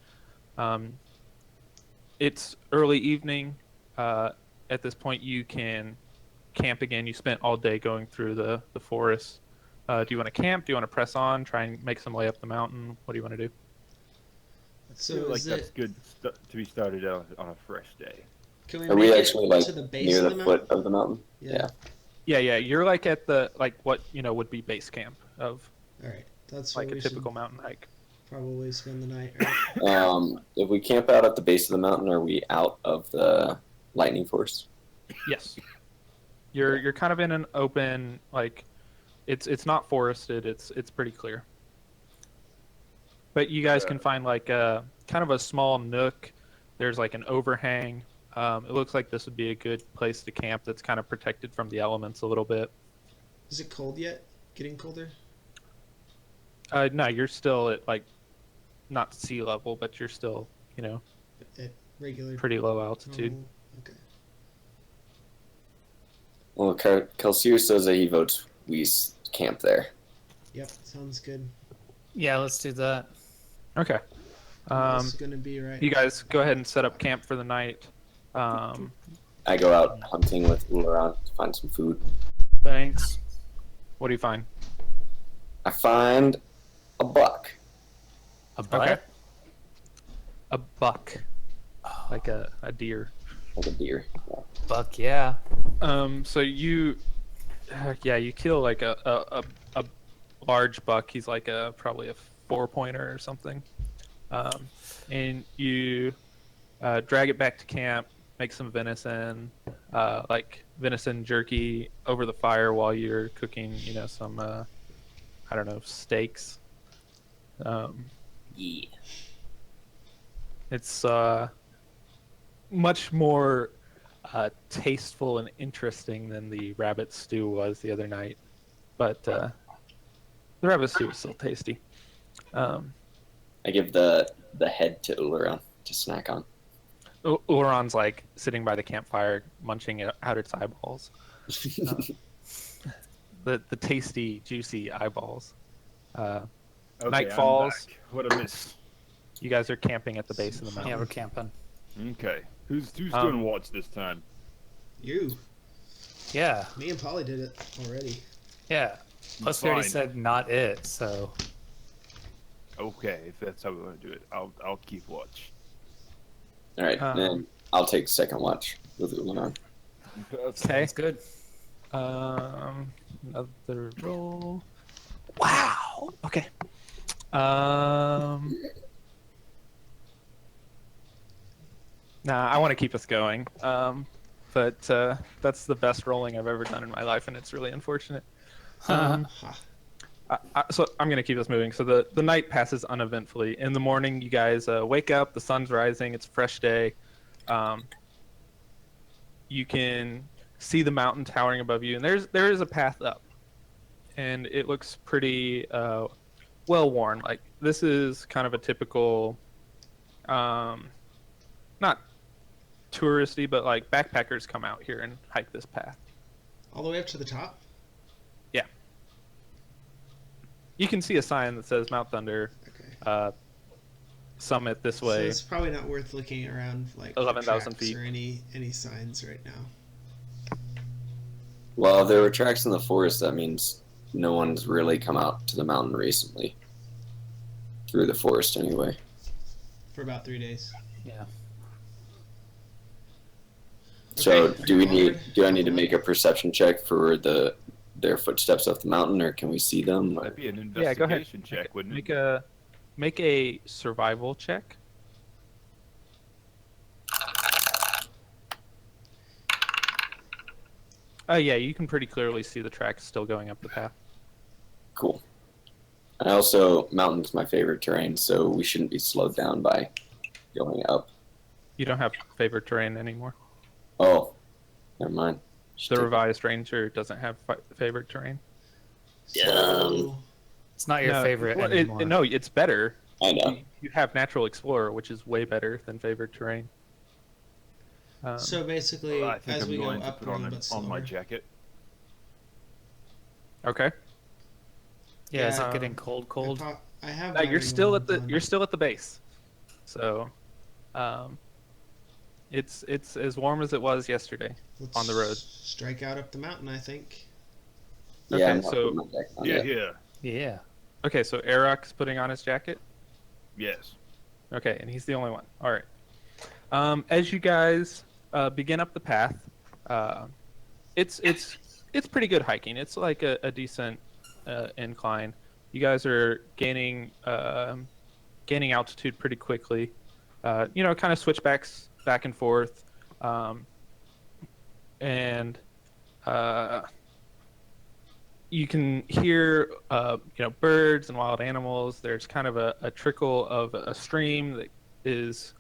It's early evening. At this point, you can camp again. You spent all day going through the forest. Do you want to camp? Do you want to press on, try and make some way up the mountain? What do you want to do? So I feel like is that's it? good to be started out on a fresh day. Can we Are make we it actually like to the base near of the the foot mountain? of the mountain? Yeah. Yeah. You're like at the what would be base camp of All right, that's like where a we typical should mountain hike. probably spend the night. Right? If we camp out at the base of the mountain, are we out of the lightning force? Yes. You're kind of in an open, like it's not forested. It's pretty clear. But you guys can find like a kind of a small nook. There's like an overhang. It looks like this would be a good place to camp. That's kind of protected from the elements a little bit. Is it cold yet? Getting colder? No, you're still at like not sea level, but you're still At regular. pretty low altitude. normal- Okay. Well, Kelsier says that he votes we camp there. Yep, sounds good. Yeah, let's do that. Okay. That's gonna be right. You guys go ahead and set up camp for the night. I go out hunting with Ularan to find some food. Thanks. What do you find? I find a buck. A butt? Okay. A buck, like a deer. Like a deer. Yeah. Buck, yeah. So you kill like a large buck. He's like probably a 4-pointer or something. And you drag it back to camp, make some venison, like venison jerky over the fire while you're cooking, some I don't know, steaks. Yeah. It's much more tasteful and interesting than the rabbit stew was the other night. But The rabbit stew is still tasty. I give the head to Uleron to snack on. Ulan's like sitting by the campfire, munching out its eyeballs. The tasty, juicy eyeballs. Okay, Night I'm falls. back. What a miss. You guys are camping at the base of the Yeah, mountain. we're camping. Okay, who's Um, doing watch this time? You. Yeah, Me and Polly did it already. yeah. Plus, we already Fine. said not it, so Okay, if that's how we want to do it, I'll keep watch. All right, Um, then I'll take second watch with Uleron. Okay. it's good. Another roll. Wow. Okay. Nah, I want to keep us going. But that's the best rolling I've ever done in my life, and it's really unfortunate. Ha. So I'm gonna keep this moving. So the night passes uneventfully. In the morning, you guys wake up. The sun's rising. It's a fresh day. You can see the mountain towering above you, and there is a path up, and it looks pretty well worn. Like this is kind of a typical, not touristy, but like backpackers come out here and hike this path. All the way up to the top? You can see a sign that says Mount Thunder Okay. Summit this So way. it's probably not worth looking around like 11,000 tracks feet. or any signs right now. Well, if there were tracks in the forest, that means no one's really come out to the mountain recently. Through the forest, anyway. For about 3 days. Yeah. So, Okay, do I need to make a perception check for their footsteps up the mountain, or can we see them? That'd be an Yeah, go ahead. investigation check, wouldn't Make it? a survival check. Oh yeah, you can pretty clearly see the tracks still going up the path. Cool. And also, mountain's my favorite terrain, so we shouldn't be slowed down by going up. You don't have favorite terrain anymore. Oh, never mind. The revised ranger doesn't have favorite terrain. So, It's not your No, favorite well, anymore. no, it's better. I know. You have natural explorer, which is way better than favorite terrain. so basically, Well, I think as I'm we go going to up, put we're a on, little bit on my slower. jacket. Okay. Yeah, is Yeah. it getting cold? I have. You're wiring still all at the done. base, so it's as warm as it was yesterday. Let's on the road. Strike out up the mountain, I think. Yeah, Okay, I'm not so- putting my deck on Yeah, yet. yeah. Yeah. Okay, so Arak's putting on his jacket. Yes. Okay, and he's the only one. All right. As you guys begin up the path, it's pretty good hiking. It's like a decent incline. You guys are gaining altitude pretty quickly. Kind of switchbacks back and forth, and you can hear birds and wild animals. There's kind of a trickle of a stream that is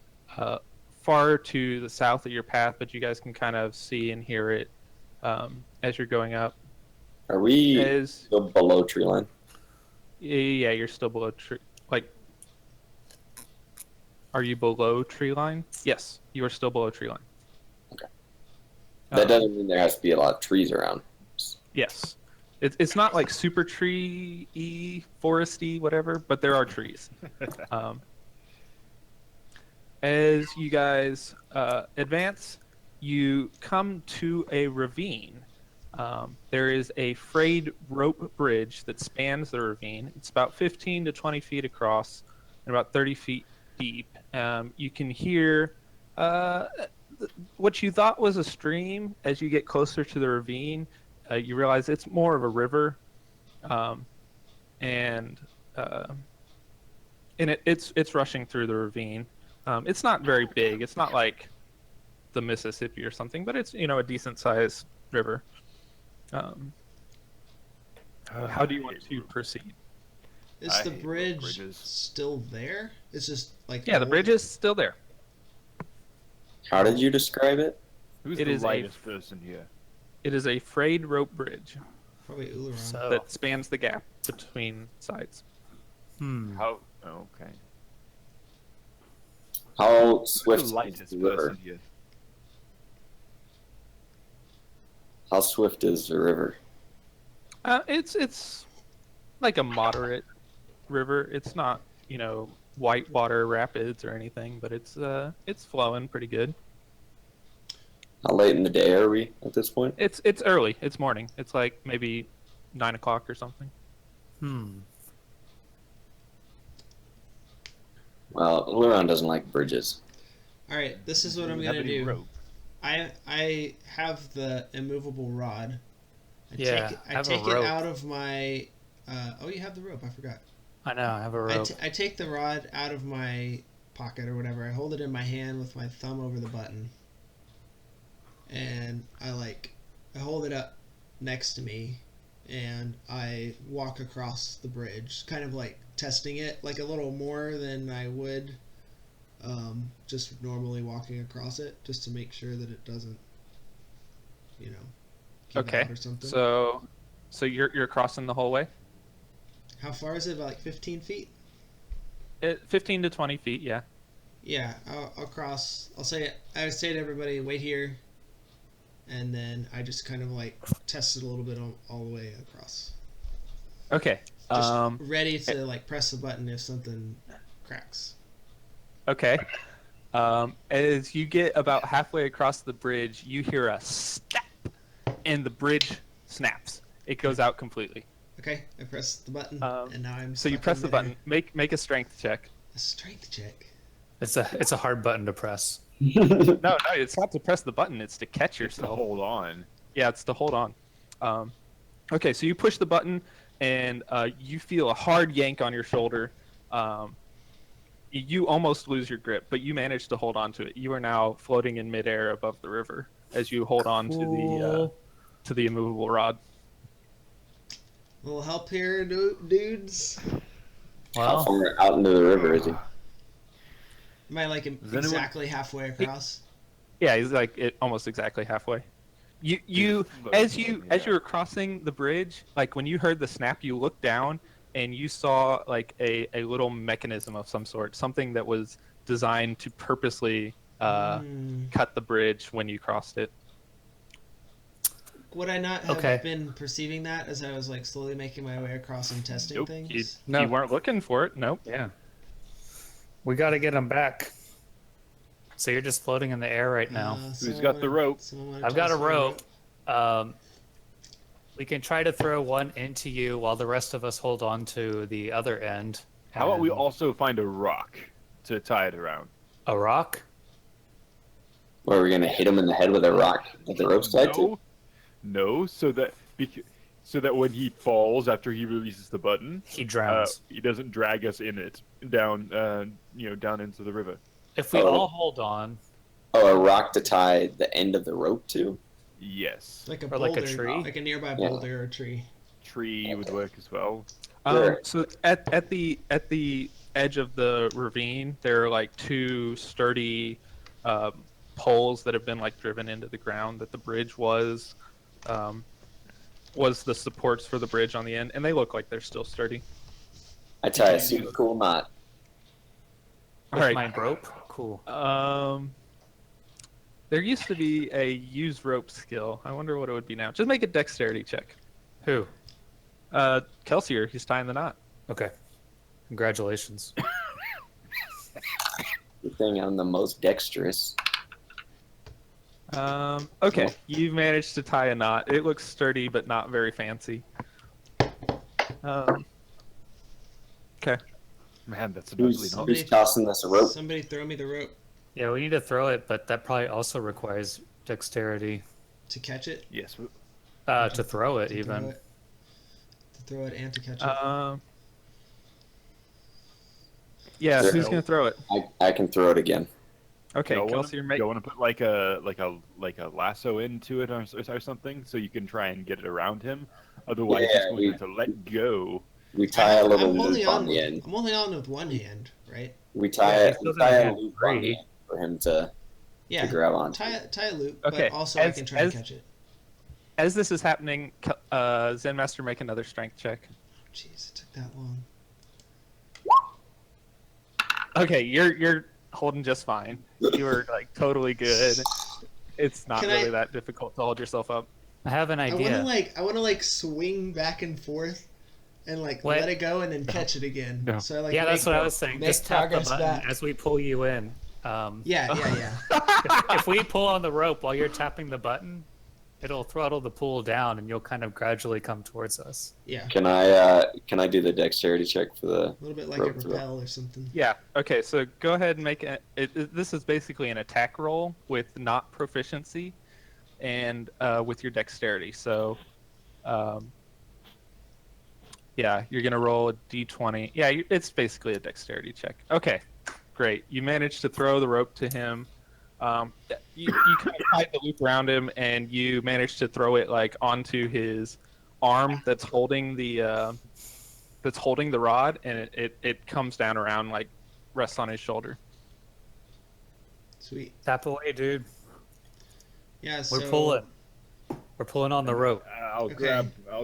far to the south of your path, but you guys can kind of see and hear it as you're going up. Are we As still below tree line? yeah, you're still below tree. Like, are you below tree line? Yes, you are still below tree line. Okay. That Um, doesn't mean there has to be a lot of trees around. Yes. It's not like super tree-y, foresty, whatever, but there are trees. As you guys advance, you come to a ravine. There is a frayed rope bridge that spans the ravine. It's about 15 to 20 feet across and about 30 feet deep. You can hear what you thought was a stream. As you get closer to the ravine, you realize it's more of a river, and it's rushing through the ravine. It's not very big. It's not like the Mississippi or something, but it's a decent sized river. How do you want to proceed? Is I the hate bridge bridges. still there? It's just like Yeah, the old? bridge is still there. How did you describe it? Who's It the is a- lightest person here? It is a frayed rope bridge. Probably Ullaron. So, that spans the gap between sides. How? Oh, okay. How Who's swift the is lightest the river? person here? How swift is the river? It's like a moderate river. It's not, whitewater rapids or anything, but it's flowing pretty good. How late in the day are we at this point? It's early. It's morning. It's like maybe 9 o'clock or something. Well, Luron doesn't like bridges. All right, this is what I'm Do you have gonna any do. rope? I have the immovable rod. I Yeah, take, I have a take it rope. out of my. Oh, you have the rope. I forgot. I know, I have a rope. I take the rod out of my pocket or whatever. I hold it in my hand with my thumb over the button, and I hold it up next to me, and I walk across the bridge, kind of like testing it, like a little more than I would just normally walking across it, just to make sure that it doesn't, give Okay. out or something. So you're crossing the whole way? How far is it? Like 15 feet? 15 to 20 feet, yeah. Yeah, I'll cross. I say to everybody, wait here, and then I just kind of like test it a little bit all the way across. Okay. Just ready to like press the button if something cracks. Okay. As you get about halfway across the bridge, you hear a snap, and the bridge snaps. It goes out completely. Okay, I press the button, and now I'm. So you stuck press in the midair. button. Make a strength check. A strength check. It's a hard button to press. No, it's not to press the button. It's to catch It's to yourself. hold on. Yeah, it's to hold on. Okay, so you push the button, and you feel a hard yank on your shoulder. You almost lose your grip, but you manage to hold on to it. You are now floating in midair above the river as you hold on to the immovable rod. A little help here, dudes. How Well, far out into the river is he? Am I like anyone- exactly halfway across? Yeah, he's like almost exactly halfway. You as you were crossing the bridge, like when you heard the snap, you looked down and you saw like a little mechanism of some sort, something that was designed to purposely cut the bridge when you crossed it. Would I not have Okay. been perceiving that as I was like slowly making my way across and testing Nope, things? No. you weren't looking for it. Nope. yeah. We got to get him back. So you're just floating in the air right now. Who's got the rope? I've got a rope. We can try to throw one into you while the rest of us hold on to the other end. How about we And- also find a rock to tie it around? A rock? Where are we gonna hit him in the head with a rock that the rope's tied to? No, so that when he falls after he releases the button, He drowns. he doesn't drag us in it down, down into the river. If we Oh. all hold on, Oh, a rock to tie the end of the rope to? Yes, Like a Or boulder, like a tree? like a nearby Yeah. boulder or tree. tree would work as well. Sure. So at the edge of the ravine, there are like two sturdy poles that have been like driven into the ground that the bridge was the supports for the bridge on the end, and they look like they're still sturdy. I tie a super cool knot. All with right. my rope, cool. There used to be a use rope skill. I wonder what it would be now. Just make a dexterity check. Who? Kelsier, he's tying the knot. Okay. Congratulations. Good thing I'm the most dexterous. Okay, you've managed to tie a knot. It looks sturdy, but not very fancy. Okay. Man, that's definitely Who's, not. who's tossing this a rope? Somebody throw me the rope Yeah, we need to throw it, but that probably also requires dexterity to catch it. Yes, to throw it, To even. throw it. To throw it and to catch it. Yeah, Sure. who's gonna throw it? I can throw it again. Okay, you Kelsier, make. want to put like a lasso into it or something so you can try and get it around him. Otherwise, Yeah, it's going to let go. We tie a little I'm holding loop on the with, end. I'm holding on with one hand, right? We tie, Yeah, it, he's still we gonna tie a have loop three. on the end for him to Yeah. grab onto. Tie a loop, Okay, but also I as- can try and as- catch it. as this is happening, Zen Master, make another strength check. Jeez, it took that long. Okay, you're holding just fine. You were like totally good. It's not Can really I- that difficult to hold yourself up. I have an I idea. want to like swing back and forth, and like What? let it go and then catch it again. No. So I like Yeah, that's make- what I was saying. make Just tap the progress button back. as we pull you in. Yeah. If we pull on the rope while you're tapping the button, it'll throttle the pool down, and you'll kind of gradually come towards us. Yeah. Can I do the dexterity check for the? A little bit like a Rope throw. rappel or something. Yeah. Okay. So go ahead and make this is basically an attack roll with not proficiency, and with your dexterity. So, yeah, you're gonna roll a d20. Yeah, it's basically a dexterity check. Okay. Great. You managed to throw the rope to him. You kind of tied the loop around him, and you managed to throw it like onto his arm that's holding the rod, and it comes down around, like rests on his shoulder. Sweet. Tap away, dude. Yeah. So We're pulling. We're pulling on the rope. I'll Okay.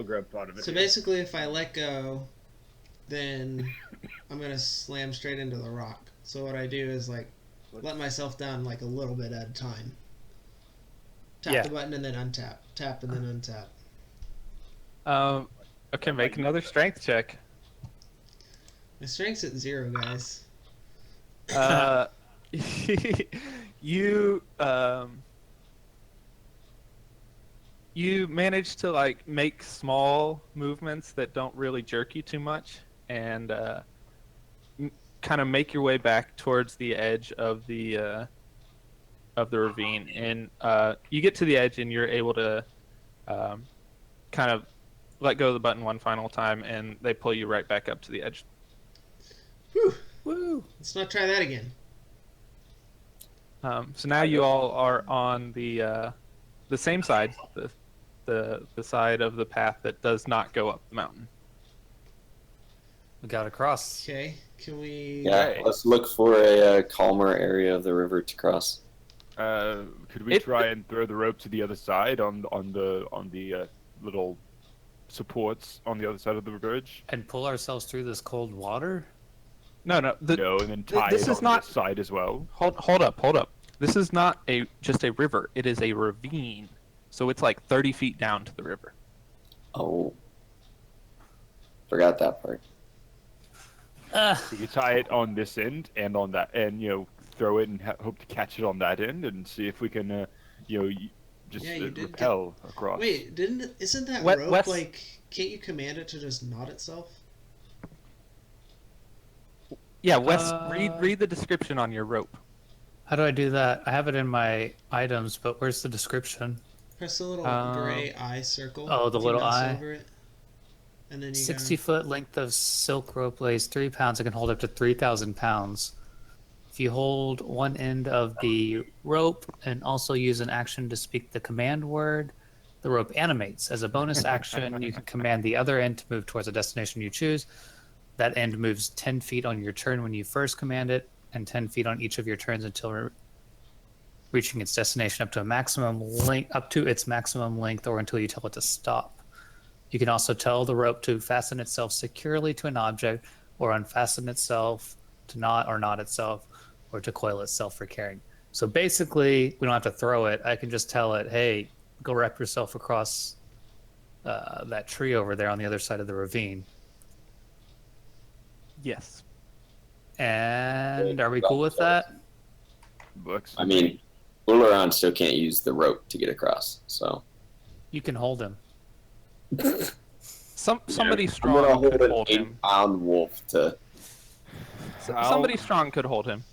grab part of it. So here. basically, if I let go, then I'm gonna slam straight into the rock. So what I do is like let myself down like a little bit at a time. Tap Yeah. the button and then untap. Tap and then untap. Okay, make another strength check. My strength's at 0, guys. You you manage to like make small movements that don't really jerk you too much, and kind of make your way back towards the edge of the ravine. And you get to the edge, and you're able to kind of let go of the button one final time, and they pull you right back up to the edge. Whew. Woo! Let's not try that again. So now you all are on the same side, the side of the path that does not go up the mountain. We got across. Okay. Can we? Yeah, Right. let's look for a calmer area of the river to cross. Could we It- try and throw the rope to the other side on the little supports on the other side of the bridge? And pull ourselves through this cold water? No, No, and then tie this it is on not- this side as well. hold up. This is not just a river. It is a ravine. So it's like 30 feet down to the river. Oh, forgot that part. We could tie it on this end and on that, and throw it and hope to catch it on that end, and see if we can, just Yeah, you did rappel across. Wait, isn't that Wes- rope Wes- like? Can't you command it to just knot itself? Yeah, Wes, read the description on your rope. How do I do that? I have it in my items, but where's the description? Press the little gray eye circle. Oh, the if you little mouse eye. Over it, and then you 60-foot length of silk rope weighs 3 pounds. It can hold up to 3,000 pounds. If you hold one end of the rope and also use an action to speak the command word, the rope animates. As a bonus action, you can command the other end to move towards a destination you choose. That end moves 10 feet on your turn when you first command it, and 10 feet on each of your turns until reaching its destination up to its maximum length, or until you tell it to stop. You can also tell the rope to fasten itself securely to an object, or unfasten itself to knot itself, or to coil itself for carrying. So basically, we don't have to throw it. I can just tell it, hey, go wrap yourself across that tree over there on the other side of the ravine. Yes. And are we cool with that? Works. I mean, Ularan still can't use the rope to get across, so. You can hold him. Somebody I'm strong gonna hold could an hold him. 8-pound wolf to. Somebody strong could hold him.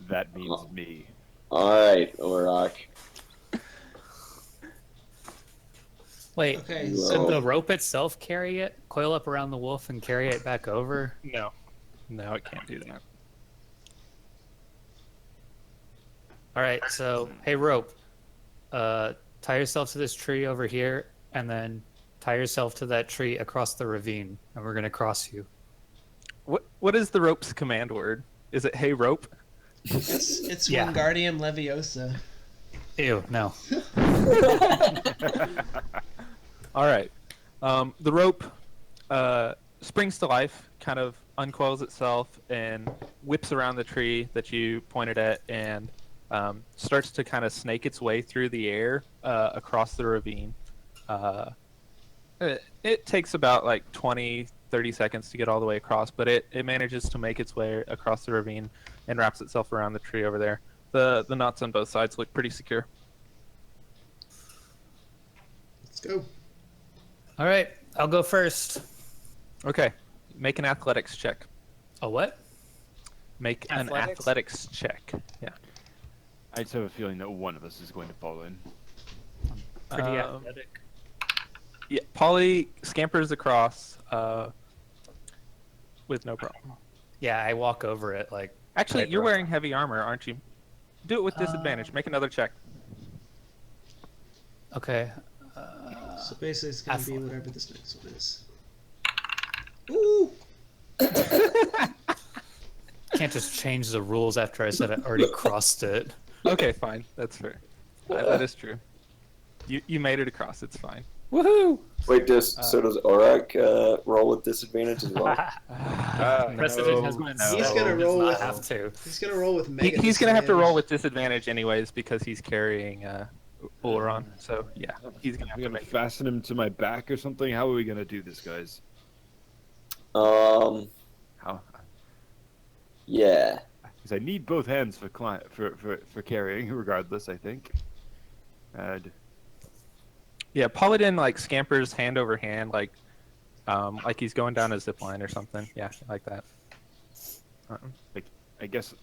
That means Oh. me. Alright, Urak. Wait, Okay, Whoa. should the rope itself carry it? Coil up around the wolf and carry it back over? No, it can't do that. All right, so hey rope, tie yourself to this tree over here, and then tie yourself to that tree across the ravine, and we're gonna cross you. What is the rope's command word? Is it "Hey rope"? It's Yeah. Wingardium Leviosa. Ew, no. All right. The rope springs to life, kind of uncoils itself, and whips around the tree that you pointed at, and starts to kind of snake its way through the air across the ravine. It takes about like 20-30 seconds to get all the way across, but it manages to make its way across the ravine and wraps itself around the tree over there. The knots on both sides look pretty secure. Let's go. All right, I'll go first. Okay, make an athletics check. A what? Make Athletics? an athletics check. Yeah. I just have a feeling that one of us is going to fall in. Pretty Um, athletic. Yeah, Polly scampers across with no problem. Yeah, I walk over it like. Actually, Right, you're right. wearing heavy armor, aren't you? Do it with disadvantage. Make another check. Okay. So basically, it's gonna be Athlete. whatever this next one is. Ooh. Can't just change the rules after I said I already crossed it. Okay, fine. That's fair. That is true. You made it across. It's fine. Woohoo! Wait, so does Aurak roll with disadvantage as well? Precedent has been He's set. gonna He does roll not with- have to. He's gonna roll with mega. He's gonna have to roll disadvantage. with disadvantage anyways because he's carrying Uleron. So yeah, he's gonna have I'm to gonna make. fasten him to my back or something. How are we gonna do this, guys? How? Yeah. Because I need both hands for for carrying, regardless. I think. And Yeah, Paladin like scampers hand over hand like he's going down a zip line or something. Yeah, like that. I guess.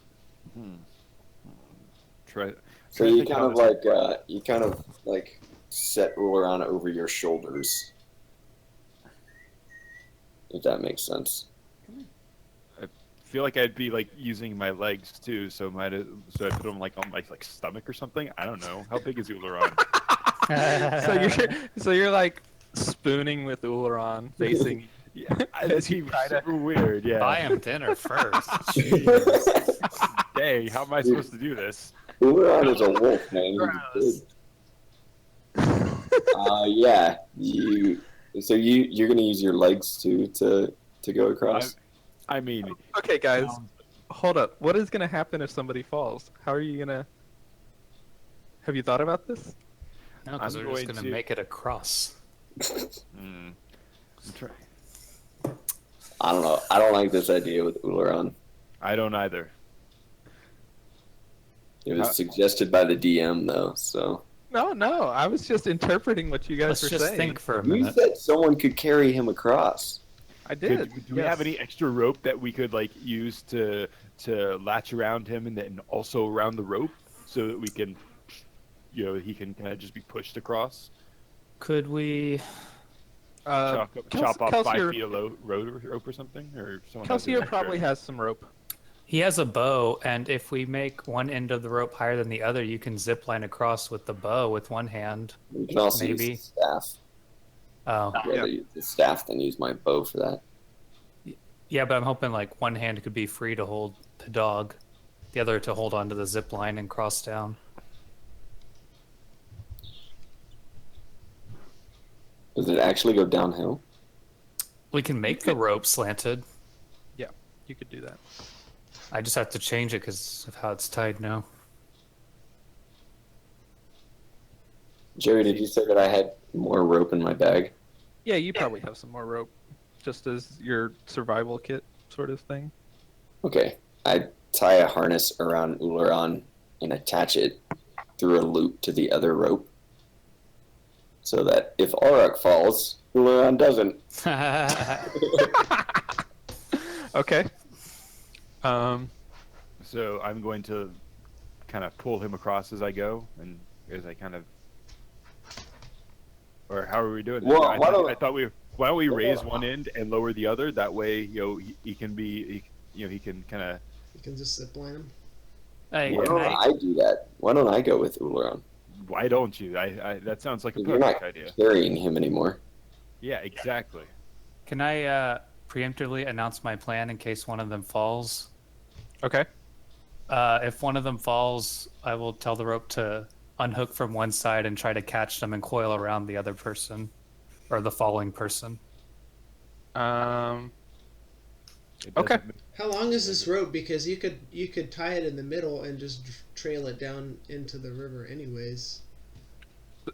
Try. So try to you think kind how of this- like set Uleron over your shoulders. If that makes sense. feel like I'd be like using my legs too, so I put them like on my stomach or something. I don't know. How big is Uleron? So you're like spooning with Uleron facing. Yeah, As that you seems try to- super weird. Yeah. Buy him dinner first. Dang, how am I supposed to do this? Uleron is a wolf, man. He's big. Yeah. You're gonna use your legs to go across. I mean, Okay, guys, hold up. What is gonna happen if somebody falls? How are you gonna? Have you thought about this? No, because I'm we're just going gonna to- make it across. I'm trying. I don't know. I don't like this idea with Uleron. I don't either. It was suggested by the DM though, so. No. I was just interpreting what you guys Let's were just saying. think for a You minute. said someone could carry him across. I did. Do we have any extra rope that we could like use to latch around him and then also around the rope so that we can, he can kind of just be pushed across? Could we? Chop off 5 Kelsier- feet of rope or something, or someone. has an Kelsier extra- probably has some rope. He has a bow, and if we make one end of the rope higher than the other, you can zip line across with the bow with one hand. You can also Maybe. use the staff. Oh, I'd rather use the staff than use my bow for that. yeah, but I'm hoping like one hand could be free to hold the dog, the other to hold onto the zip line and cross down. Does it actually go downhill? We can make the rope slanted. Yeah, you could do that. I just have to change it because of how it's tied now. Jerry, did you say that I had more rope in my bag? Yeah, you probably have some more rope, just as your survival kit sort of thing. Okay. I tie a harness around Uleron and attach it through a loop to the other rope. So that if Aurak falls, Uleron doesn't. Okay. So I'm going to kind of pull him across as I go, and as I kind of. Or how are we doing this? Well, I why thought don't- why don't we raise one end and lower the other? That way, he can be, he can kind of. You can just zip line him. Hey, Why can don't I- I do that? Why don't I go with Uleron? Why don't you? I that sounds like a You're perfect not idea. carrying him anymore. Yeah, exactly. Can I preemptively announce my plan in case one of them falls? Okay. If one of them falls, I will tell the rope to unhook from one side and try to catch them and coil around the other person or the falling person. Um, It Okay. doesn't- How long is this rope? Because you could tie it in the middle and just trail it down into the river, anyways.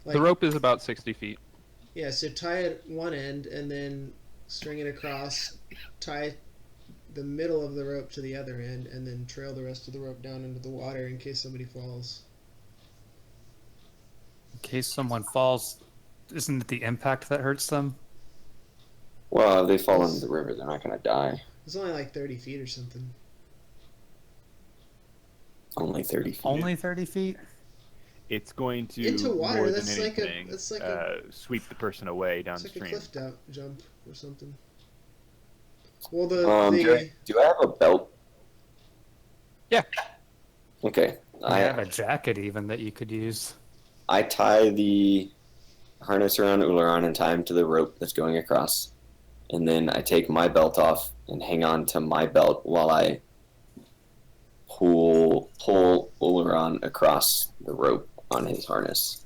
the rope is about 60 feet. Yeah, so tie it one end and then string it across, tie the middle of the rope to the other end, and then trail the rest of the rope down into the water in case somebody falls. In case someone falls, isn't it the impact that hurts them? Well, if they fall into the river, they're not gonna die. It's only like 30 feet or something. Only 30 feet. Only 30 feet? It's going to Into water, more that's than like a- anything, that's like a- sweep the person away It's like a downstream. cliff jump or something. Well, the Do I have a belt? Yeah. Okay. I have a jacket even that you could use. I tie the harness around Uleron and tie him to the rope that's going across. And then I take my belt off and hang on to my belt while I pull Uleron across the rope on his harness.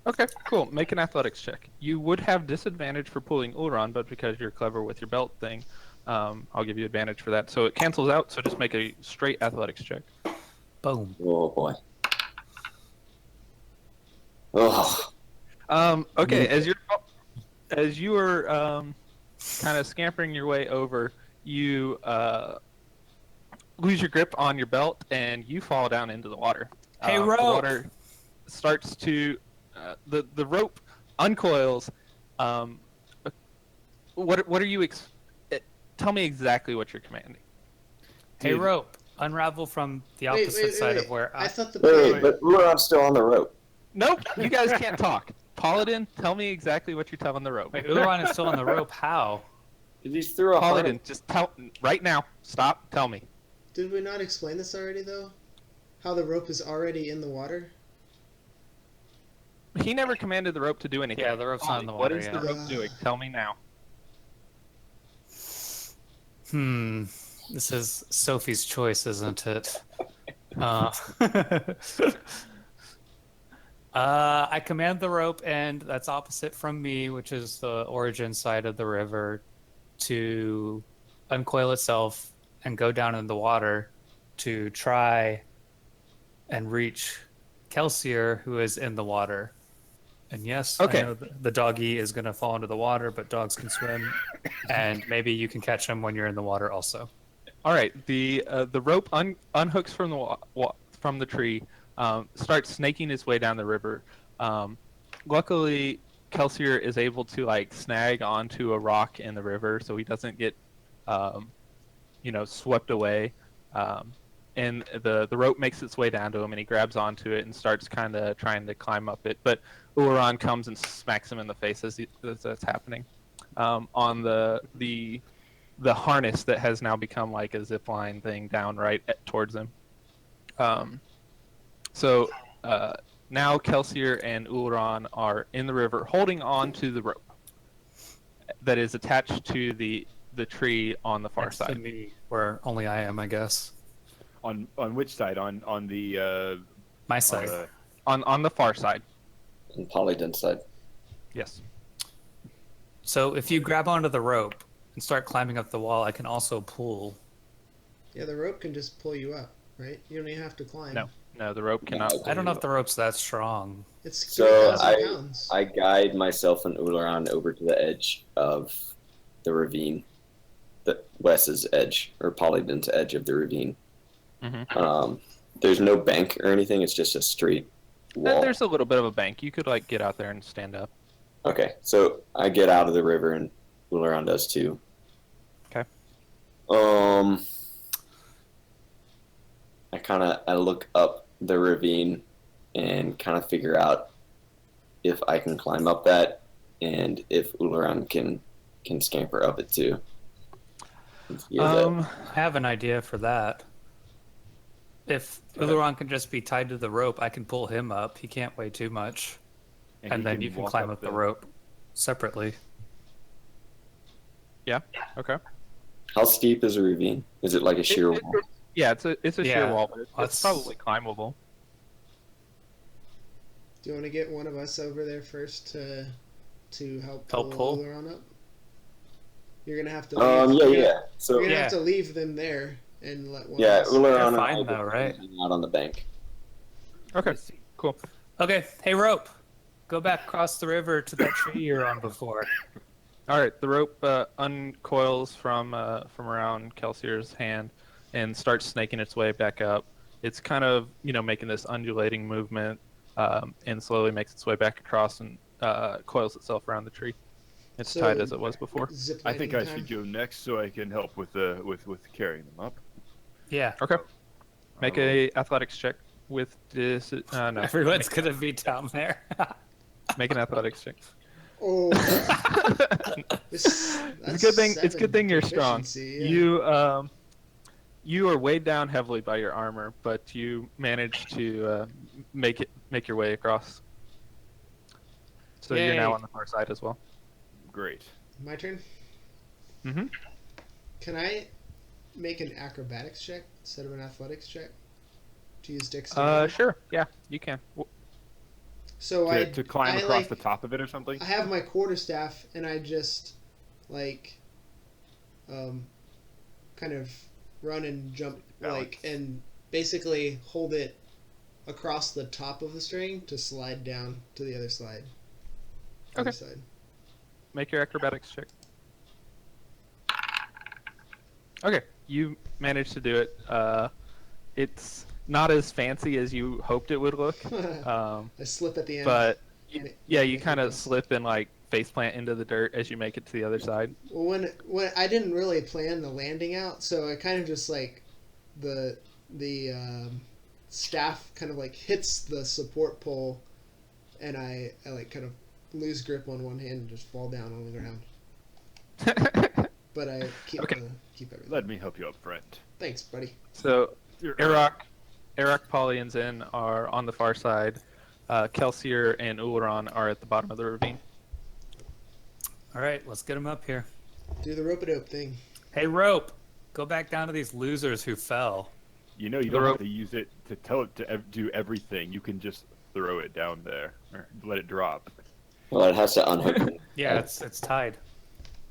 Okay, cool. Make an athletics check. You would have disadvantage for pulling Ulron, but because you're clever with your belt thing, I'll give you advantage for that. So it cancels out, so just make a straight athletics check. Boom. Oh boy. Oh. Okay, as you are kind of scampering your way over, you lose your grip on your belt and you fall down into the water. Hey, The rope! water starts to the rope uncoils. What are you? Tell me exactly what you're commanding. Hey, Dude. rope, unravel from the opposite side of where I thought the Wait, plan. but Uleron's still on the rope. Nope, you guys can't talk. Paladin, tell me exactly what you're telling the rope. Wait, Uleron is still on the rope. How? He's through a Paladin, harness. just tell right now. Stop. Tell me. Did we not explain this already, though? How the rope is already in the water? He never commanded the rope to do anything. Yeah, the rope's not in the What water is the yet. rope doing? Tell me now. This is Sophie's choice, isn't it? I command the rope, and that's opposite from me, which is the origin side of the river, to uncoil itself and go down in the water to try and reach Kelsier, who is in the water. And yes, Okay. I know the doggy is going to fall into the water, but dogs can swim, and maybe you can catch them when you're in the water also. All right. The rope unhooks from from the tree, starts snaking his way down the river. Luckily, Kelsier is able to like snag onto a rock in the river, so he doesn't get, swept away. And the rope makes its way down to him, and he grabs onto it and starts kind of trying to climb up it. But Uleron comes and smacks him in the face as that's happening. On the harness that has now become like a zip line thing down right towards him. So now Kelsier and Uleron are in the river holding on to the rope that is attached to the tree on the far Next to side. me, where only I am, I guess. On which side? On the My side. On the far side. And Polydon's side. Yes. So if you grab onto the rope and start climbing up the wall, I can also pull. Yeah, the rope can just pull you up, right? You don't even have to climb. No, the rope cannot. No. I don't know if the rope's that strong. It's So 3,000 pounds. I guide myself and Uleron over to the edge of the ravine, the Wes's edge or Polydon's edge of the ravine. Mhm. There's no bank or anything. It's just a straight wall. There's a little bit of a bank. You could like get out there and stand up. Okay, so I get out of the river and Uleron does too. Okay. I look up the ravine and kind of figure out if I can climb up that and if Uleron can scamper up it too. I have an idea for that. If Uleron can just be tied to the rope, I can pull him up. He can't weigh too much. And he then you can walk climb up the rope separately. Okay. How steep is a ravine? Is it like a sheer wall? Yeah, it's a sheer Yeah, wall, but it's that's- probably climbable. Do you want to get one of us over there first to help Help pull? Ullaron up? You're gonna have to leave. Yeah. So You're gonna Yeah. have to leave them there and let one yeah, of us. Ullaron They're and fine I though, will right? hang out on the bank. Okay, cool. Okay, hey rope, go back across the river to that tree you were on before. All right, the rope uncoils from around Kelsier's hand and starts snaking its way back up. It's kind of making this undulating movement and slowly makes its way back across and coils itself around the tree. It's So- tight as it was before. Zip I think lining I time. should go next so I can help with carrying them up. Yeah, Okay, make I will- a athletics check with this. No, everyone's gonna be down there. make an athletics check. Oh, It's a good thing. It's a good thing you're strong. Yeah. You are weighed down heavily by your armor, but you manage to make your way across. So you're now Yay. on the far side as well. Great. My turn. Mm-hmm. Can I make an acrobatics check instead of an athletics check to use dexterity? Sure. Yeah, you can. So To climb I, across like, the top of it or something? I have my quarterstaff and I just kind of run and jump and basically hold it across the top of the string to slide down to the other side. Okay. Other side. Make your acrobatics check. Okay, you managed to do it. It's not as fancy as you hoped it would look, I slip at the end. but And it- yeah, you make it kind of go. slip and like faceplant into the dirt as you make it to the other side. Well, when I didn't really plan the landing out, so I kind of just like the staff kind of like hits the support pole, and I like kind of lose grip on one hand and just fall down on the ground. But I keep Okay. keep everything. Let me help you up, friend. Thanks, buddy. So You're- Eric, Polly, and Zen are on the far side. Kelsier and Ullaron are at the bottom of the ravine. All right, let's get them up here. Do the rope-a-dope thing. Hey rope, go back down to these losers who fell. You know, you The don't rope- have to use it to tell it to do everything. You can just throw it down there or let it drop. Well, it has to unhook. Yeah, it's tied.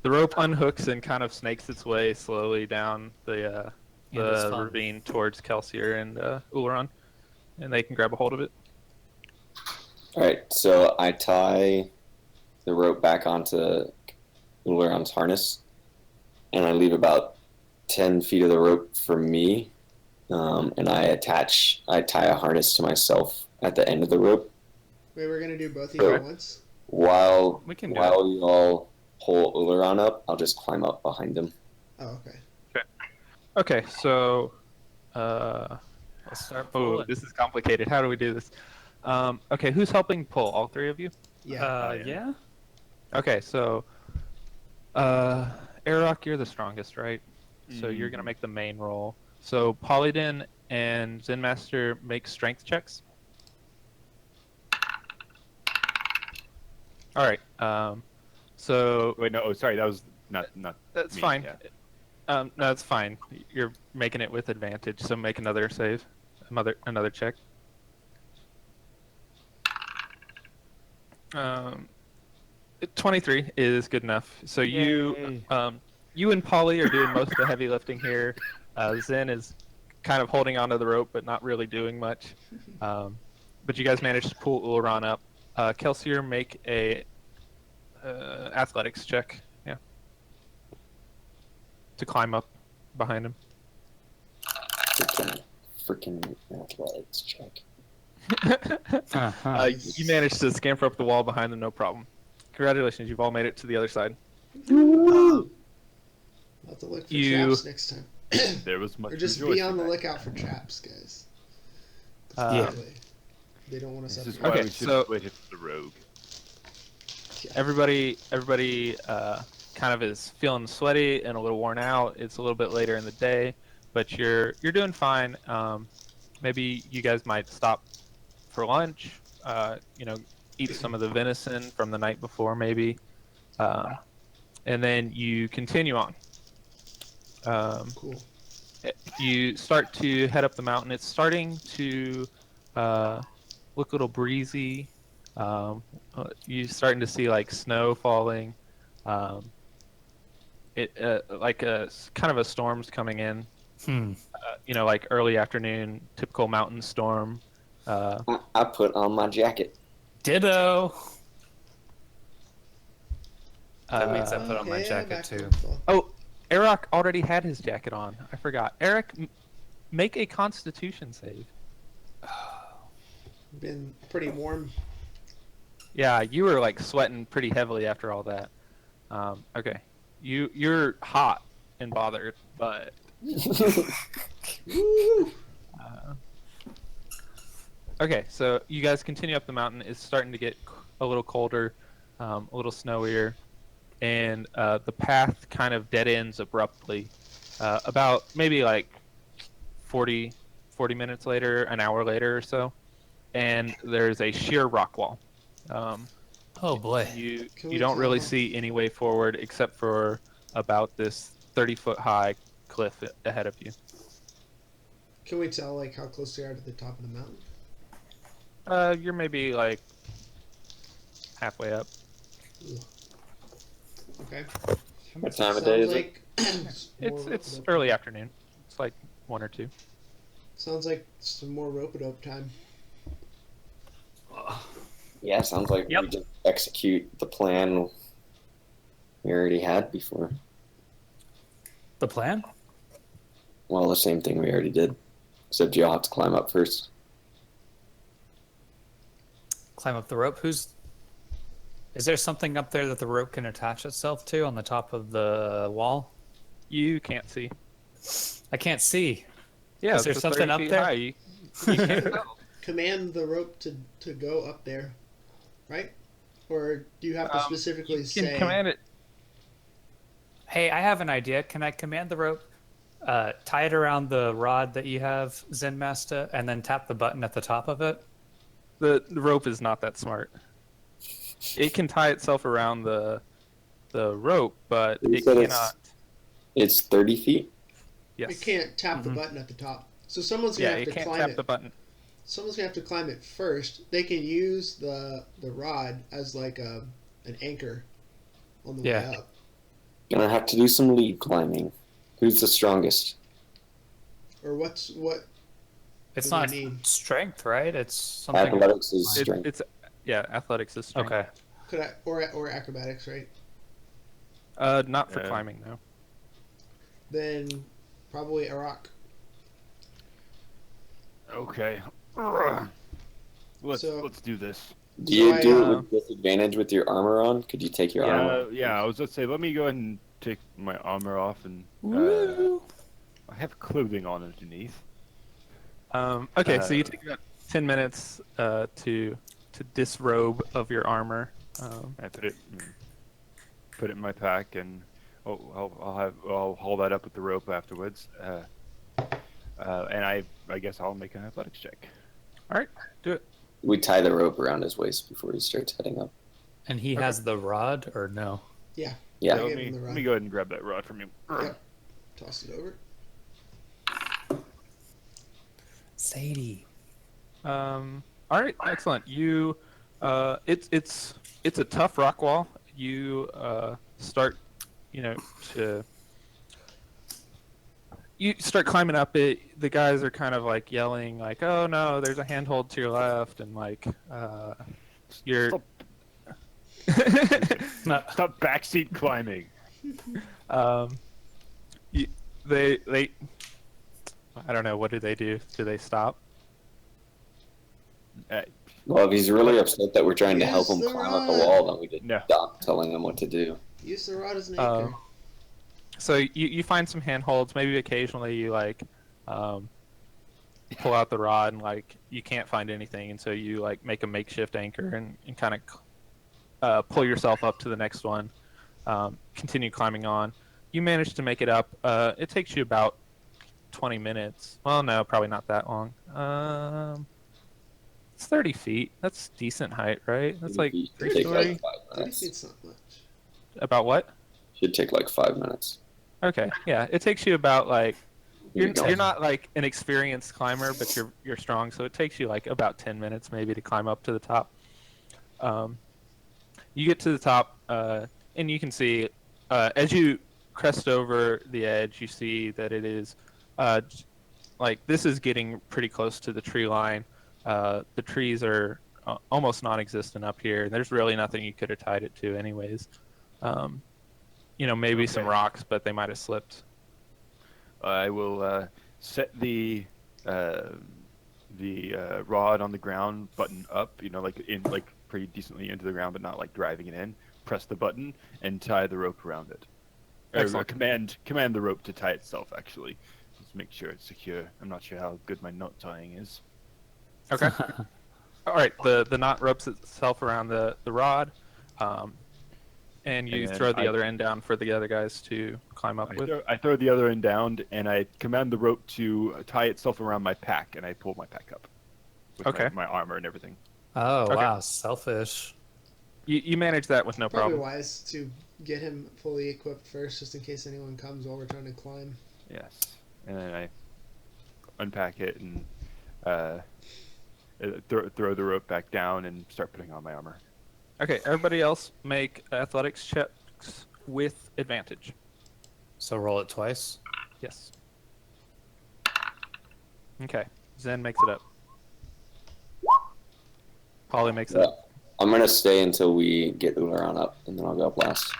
The rope unhooks and kind of snakes its way slowly down the Yeah, that's fun. ravine towards Kelsier and Ullaron, and they can grab a hold of it. All right, so I tie the rope back onto Ullaron's harness, and I leave about 10 feet of the rope for me, and I tie a harness to myself at the end of the rope. Wait, we're gonna do both of you at once. While We can do you all pull Ullaron up, I'll just climb up behind him. Oh, okay. Okay, so Let's start oh, pulling. this is complicated. How do we do this? Okay, who's helping pull? All three of you? Yeah. Yeah. Okay, so Arok, you're the strongest, right? So you're gonna make the main roll. So Polydin and Zen Master make strength checks. All right. So Wait, no, sorry, that was not. that's me, fine. yeah. No, that's fine. You're making it with advantage, so make another save, another check. 23 is good enough. So Yay. you and Polly are doing most of the heavy lifting here. Zen is kind of holding onto the rope, but not really doing much. But you guys managed to pull Ullaron up. Kelsier, make a athletics check. Yeah. To climb up behind him. Freaking athletics check. Uh-huh. You managed to scamper up the wall behind them, no problem. Congratulations, you've all made it to the other side. I'll have to look for You- traps next time. There was much Or just be rejoicing on the that. lookout for traps, guys. Yeah. They don't want us This up is here. why Okay, we should so- split it to the rogue. Everybody kind of is feeling sweaty and a little worn out. It's a little bit later in the day, but you're doing fine. Maybe you guys might stop for lunch. Eat some of the venison from the night before, maybe, and then you continue on. Cool. You start to head up the mountain. It's starting to look a little breezy You starting to see like snow falling. It like kind of a storm's coming in. Like early afternoon, typical mountain storm. I put on my jacket. Ditto. That means I Uh, put on my Okay, jacket back too. on full. oh, Eric already had his jacket on. I forgot. Eric, make a Constitution save. Been pretty warm. Yeah, you were like sweating pretty heavily after all that. Okay, you're hot and bothered, but Woo! okay. So you guys continue up the mountain. It's starting to get a little colder, a little snowier, and the path kind of dead ends abruptly. About maybe like 40 minutes later, an hour later or so, and there's a sheer rock wall. Oh boy. You Can you we don't really tell- see any way forward except for about this 30-foot high cliff ahead of you. Can we tell like how close they are to the top of the mountain? You're maybe like halfway up. Okay. What time of day is it? like It's early afternoon. It's like 1 or 2. Sounds like some more rope-a-dope time. Yeah, sounds like Yep. we just execute the plan we already had before. The plan? Well, the same thing we already did, except you'll have to climb up first. Climb up the rope. Is there something up there that the rope can attach itself to on the top of the wall? You can't see. I can't see. Yeah, Is there it's something 30 up feet there? high. You can't tell. Command the rope to go up there, right? Or do you have to specifically You say? can command it. Hey, I have an idea. Can I command the rope, tie it around the rod that you have, Zen Master, and then tap the button at the top of it? The rope is not that smart. It can tie itself around the rope, but You it said cannot. It's 30 feet? Yes. It can't tap the Mhm. button at the top. So someone's gonna Yeah, have it to can't climb tap it. the button. Someone's gonna have to climb it first. They can use the rod as like an anchor on the Yeah. way up. Gonna have to do some lead climbing. Who's the strongest? Or what? It's What do not we need? strength, right? It's something. Athletics is It, strength. it's athletics is strength. Okay. Could I or acrobatics, right? Not for Yeah. climbing, no. Then probably a rock. Okay. Let's So- let's do this. Do you So do I, it with disadvantage with your armor on? Could you take your armor off? Yeah. I was gonna say, let me go ahead and take my armor off, and I have clothing on underneath. Okay, so you take about 10 minutes to disrobe of your armor. I put it in my pack, and I'll haul that up with the rope afterwards. And I guess I'll make an athletics check. All right, do it. We tie the rope around his waist before he starts heading up. And he has the rod, or no? yeah, Yeah. I let gave me him the let rod. me go ahead and grab that rod from you. Yep. Toss it over. Sadie. All right, excellent. You, it's a tough rock wall. You start, you start climbing up it. The guys are kind of like yelling, like, "Oh no, there's a handhold to your left," and like, you're. Stop backseat climbing. They, I don't know. What do they do? Do they stop? Well, if he's really upset that we're trying to help Use him the climb up the rod. wall, then we did No. stop telling him what to do. Use the rod as an anchor. So you find some handholds. Maybe occasionally you like pull out the rod and like you can't find anything, and so you like make a makeshift anchor and kind of pull yourself up to the next one. Continue climbing on. You manage to make it up. It takes you about 20 minutes. Well, no, probably not that long. It's 30 feet. That's decent height, right? That's like Should three take story. like 5 30 minutes. feet's not much. About what? Should take like 5 minutes. Okay, yeah. It takes you about like Here you're, we go. you're not like an experienced climber, but you're strong, so it takes you like about 10 minutes maybe to climb up to the top. You get to the top, and you can see as you crest over the edge, you see that it is like this is getting pretty close to the tree line. The trees are almost non-existent up here. There's really nothing you could have tied it to, anyways. Maybe some Okay. rocks, but they might have slipped. I will set the rod on the ground, button up, like pretty decently into the ground, but not like driving it in. Press the button and tie the rope around it. Or Excellent. command the rope to tie itself. Actually, just make sure it's secure. I'm not sure how good my knot tying is. Okay. All right. The knot ropes itself around the rod, and you And throw the I- other end down for the other guys to climb up with. I throw the other end down, and I command the rope to tie itself around my pack, and I pull my pack up. With Okay. my armor and everything. Oh, Okay. wow. Selfish. You manage that with no Probably problem. wise to get him fully equipped first, just in case anyone comes while we're trying to climb. Yes. And then I unpack it and throw the rope back down and start putting on my armor. Okay. Everybody else make athletics checks with advantage. So roll it twice. Yes. Okay. Zen makes it up. Polly makes it Yeah. up. I'm gonna stay until we get Uleron up, and then I'll go up last.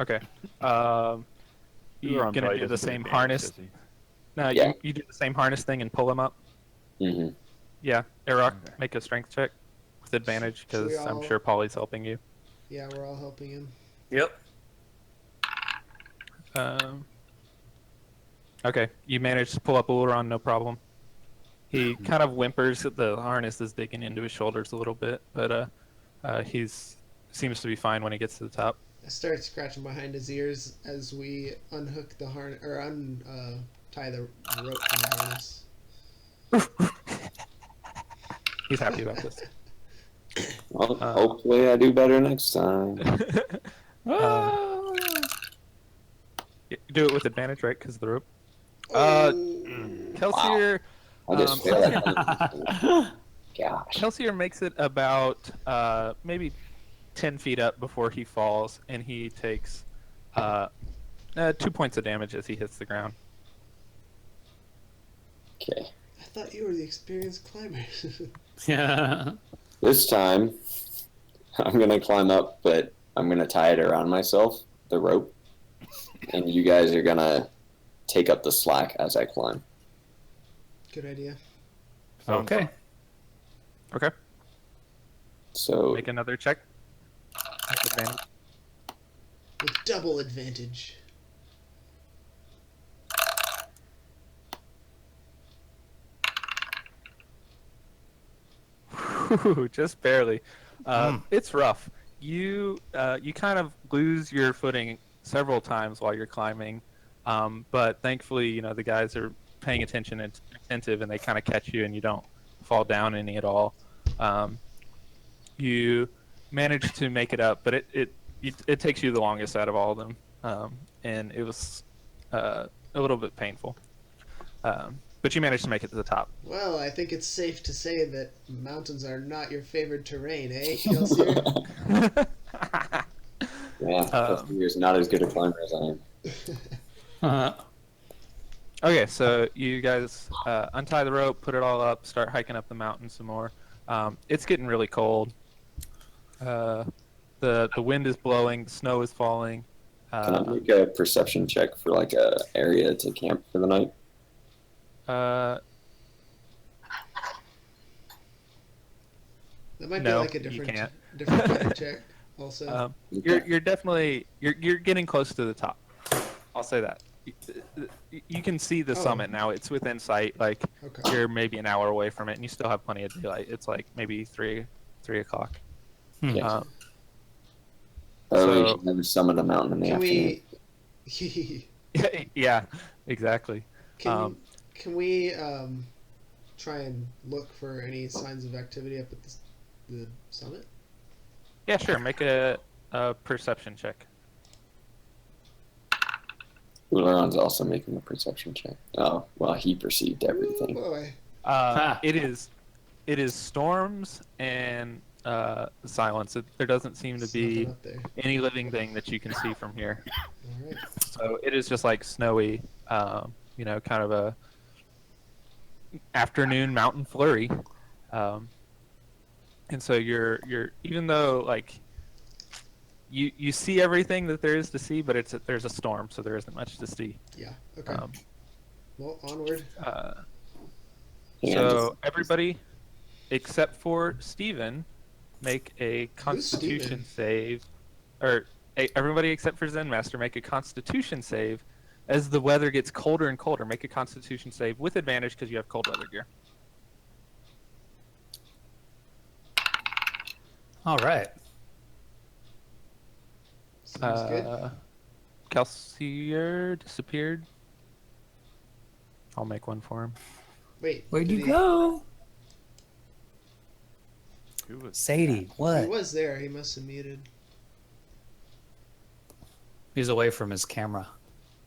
Okay. You Euron gonna probably do the doesn't get same advantage, harness? does he? No, Yeah. you do the same harness thing and pull him up. Hmm. Yeah. Erok, Okay. make a strength check with advantage Should we because I'm all- sure Polly's helping you. Yeah, we're all helping him. Yep. Okay, you managed to pull up Uleron, no problem. He kind of whimpers. The harness is digging into his shoulders a little bit, but seems to be fine when he gets to the top. I start scratching behind his ears as we unhook the harness, or tie the rope from the harness. He's happy about this. Well, hopefully I do better next time. Do it with advantage, right? Because of the rope. Oh, Kelsier, I just feel like gosh. Kelsier makes it about maybe 10 feet up before he falls, and he takes 2 points of damage as he hits the ground. Okay. I thought you were the experienced climber. Yeah. This time, I'm gonna climb up, but I'm gonna tie it around myself, the rope, and you guys are gonna take up the slack as I climb. Good idea. Sounds Okay. Okay, So make another check. With advantage. With double advantage. Whew, just barely. It's rough. You kind of lose your footing several times while you're climbing, but thankfully, the guys are paying attention and attentive, and they kind of catch you, and you don't fall down any at all. You manage to make it up, but it takes you the longest out of all of them, and it was a little bit painful. But you managed to make it to the top. Well, I think it's safe to say that mountains are not your favorite terrain, eh, Kelsier? yeah, Kelsier not as good a climber as I am. Okay, so you guys untie the rope, put it all up, start hiking up the mountain some more. It's getting really cold. The wind is blowing, the snow is falling. Can I make a perception check for like a area to camp for the night? That might be No, like a you different can't. kind of check. Also, You're definitely you're getting close to the top. I'll say that. You can see the Oh. summit now. It's within sight. Like okay. you're maybe an hour away from it, and you still have plenty of daylight. It's like maybe 3 o'clock. Yeah. Um, Early so- never summit a mountain in the Can afternoon. we? yeah, exactly. Can we try and look for any signs of activity up at the summit? Yeah, sure. Make a perception check. Uleron's also making a perception check. Oh, well, he perceived Oh everything. boy. It is storms and silence. There doesn't seem to There's be nothing up there. any living thing that you can see from here. All right. So it is just like snowy, kind of a afternoon mountain flurry. And so you're even though like you see everything that there is to see, but there's a storm, so there isn't much to see. Yeah. Okay. Um, Well, onward. So everybody except for Steven make a Constitution save, or everybody except for Zen Master make a Constitution save. As the weather gets colder and colder, make a Constitution save with advantage because you have cold weather gear. All right. Sounds good. Kelsier disappeared. I'll make one for him. Wait. Where'd did you he- go? Who was Sadie, He what? was there. He must have muted. He's away from his camera.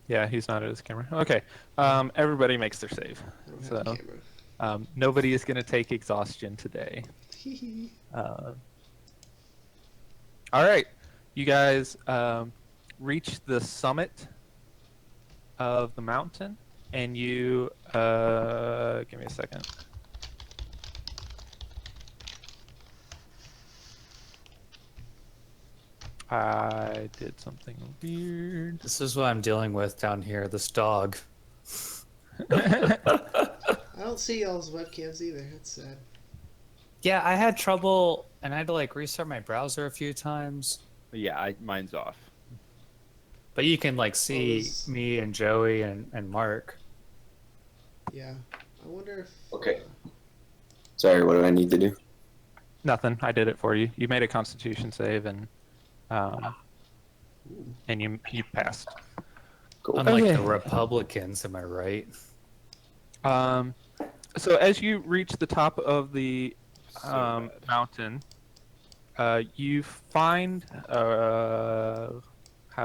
Yeah, he's not at his camera. Okay. Everybody makes their save. I don't have So, the camera. nobody is going to take exhaustion today. All right. You guys reach the summit of the mountain, and you give me a second. I did something weird. This is what I'm dealing with down here. This dog. I don't see y'all's webcams either. That's sad. Yeah, I had trouble, and I had to like restart my browser a few times. Yeah, mine's off. But you can like see this- me and Joey and Mark. Yeah. I wonder if. Okay. Sorry, what do I need to do? Nothing. I did it for you. You made a Constitution save, and you passed. Cool. Unlike Okay. the Republicans, am I right? So as you reach the top of the Bad. mountain, you find how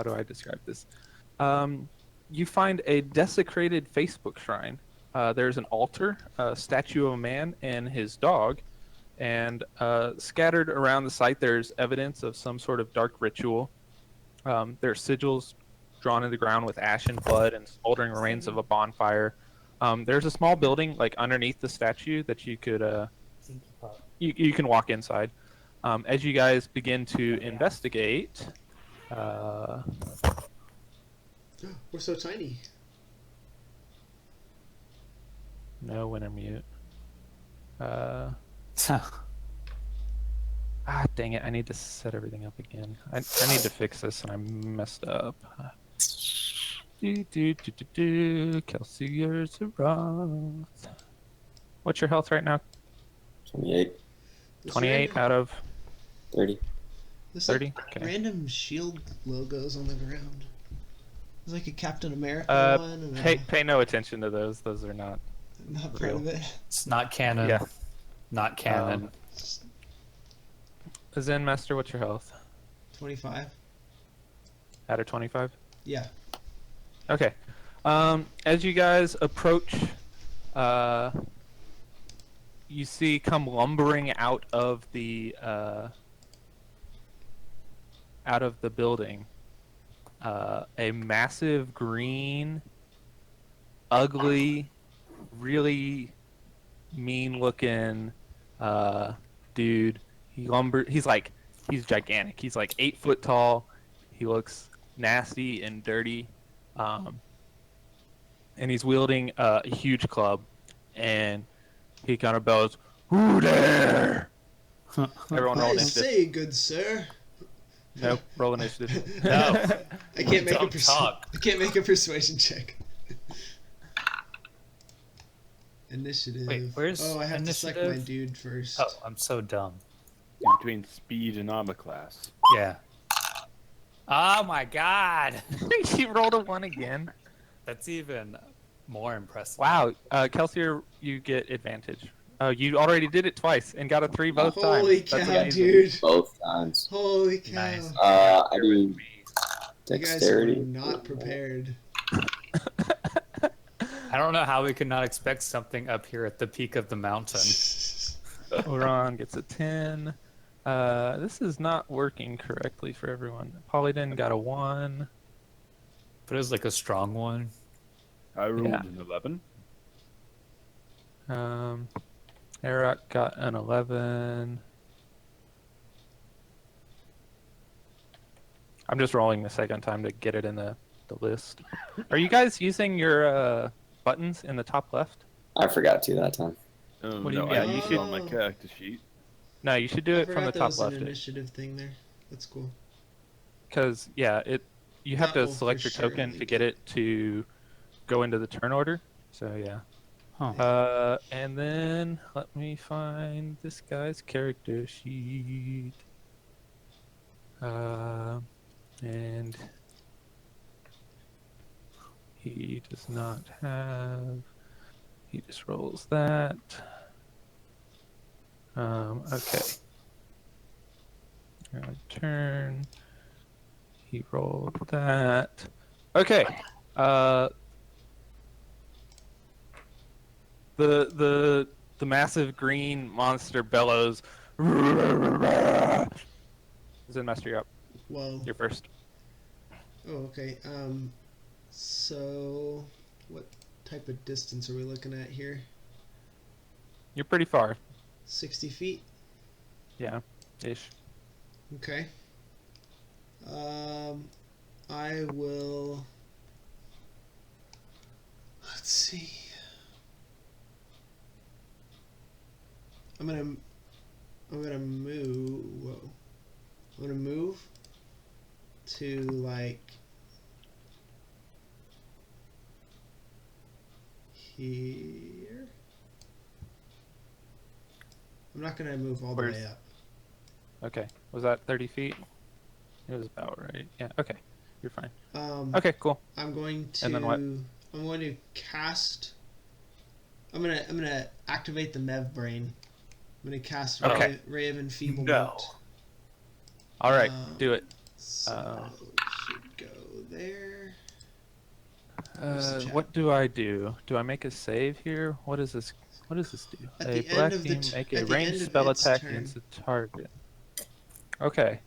do I describe this? You find a desecrated Facebook shrine. There's an altar, a statue of a man and his dog, and scattered around the site there's evidence of some sort of dark ritual. There are sigils drawn in the ground with ash and blood and smoldering remains of a bonfire. There's a small building like underneath the statue that you could you can walk inside. As you guys begin to investigate, We're so tiny. no winter mute. Dang it! I need to set everything up again. I need to fix this, and I messed up. Kelsey Roth. What's your health right now? 28, There's 28 out of 30. There's 30. like Okay. random shield logos on the ground. There's like a Captain America one. And Pay no attention to those. Those are not. I'm not proud of it. It's not canon. Yeah. Not canon. Zen Master, what's your health? 25. Out of 25. Yeah. Okay. As you guys approach, you see come lumbering out of the building a massive green, ugly, really mean-looking dude. He's gigantic. He's like 8 foot tall. He looks nasty and dirty. And he's wielding a huge club, and he kind of bells, "Who there?" Everyone roll I initiative. say, good sir. Nope, roll initiative. No. I can't make Don't talk. I can't make a persuasion check. Initiative. Wait, where's Oh, I have to select my initiative? dude first. Oh, I'm so dumb. Between speed and armor class. Yeah. Oh my god. He rolled a 1 again. That's even more impressive. Wow, Kelsey, you get advantage. You already did it twice and got a 3 both times. Holy That's cow, amazing. dude. Both times. Holy cow. Nice. I do You guys were dexterity. not prepared. I don't know how we could not expect something up here at the peak of the mountain. Oron gets a 10. This is not working correctly for everyone. Polydin got a 1. But it was like a strong one. I rolled Yeah. an 11. Eric got an 11. I'm just rolling the second time to get it in the list. Are you guys using your buttons in the top left? I forgot to that time. Oh, What do you no, mean? I Yeah, you used it should- on my character sheet. No, you should do I it from the forgot that top was an left. initiative thing there. That's cool. Because yeah, you have That to will select for your sure token to link get it. it to go into the turn order. So yeah. Huh. And then let me find this guy's character sheet. And he does not have. He just rolls that. Okay. Turn. He rolled that. Okay. The massive green monster bellows. Zen Master, you're up. Whoa. You're first. Oh, okay. So what type of distance are we looking at here? You're pretty far. 60 feet? Yeah, ish. Okay. I will. Let's see. I'm gonna move. Whoa. I'm gonna move to like here. I'm not gonna move all the way up. Okay. Was that 30 feet? It was about right. Yeah. Okay. You're fine. Okay. Cool. I'm going to. And then what? I'm going to cast. I'm gonna activate the Mev brain. I'm gonna cast Okay. Ray of Enfeeblement. No. All right. Um, Do it. So should go there. Where's the chat? What do I do? Do I make a save here? What does this? What does this do? At A the black end of the team t- make at a the ranged end of spell its attack turn. against the target. Okay.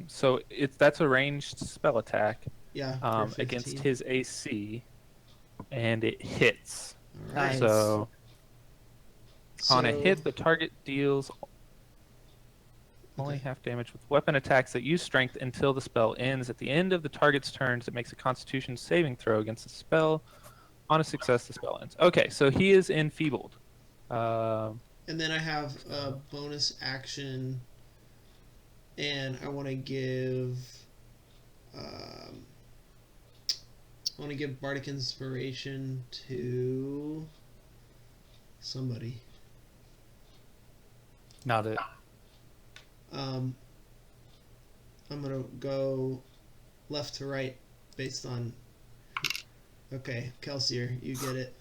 So that's a ranged spell attack. Yeah. for Against 15. his AC, and it hits. All right. Nice. So on a So- hit, the target deals only Okay. half damage with weapon attacks that use strength until the spell ends. At the end of the target's turns, it makes a Constitution saving throw against the spell. On a success, the spell ends. Okay, so he is enfeebled. And then I have a bonus action, and I want to give. I want to give Bardic Inspiration to somebody. Not it. I'm gonna go left to right based on. Okay, Kelsier, you get it.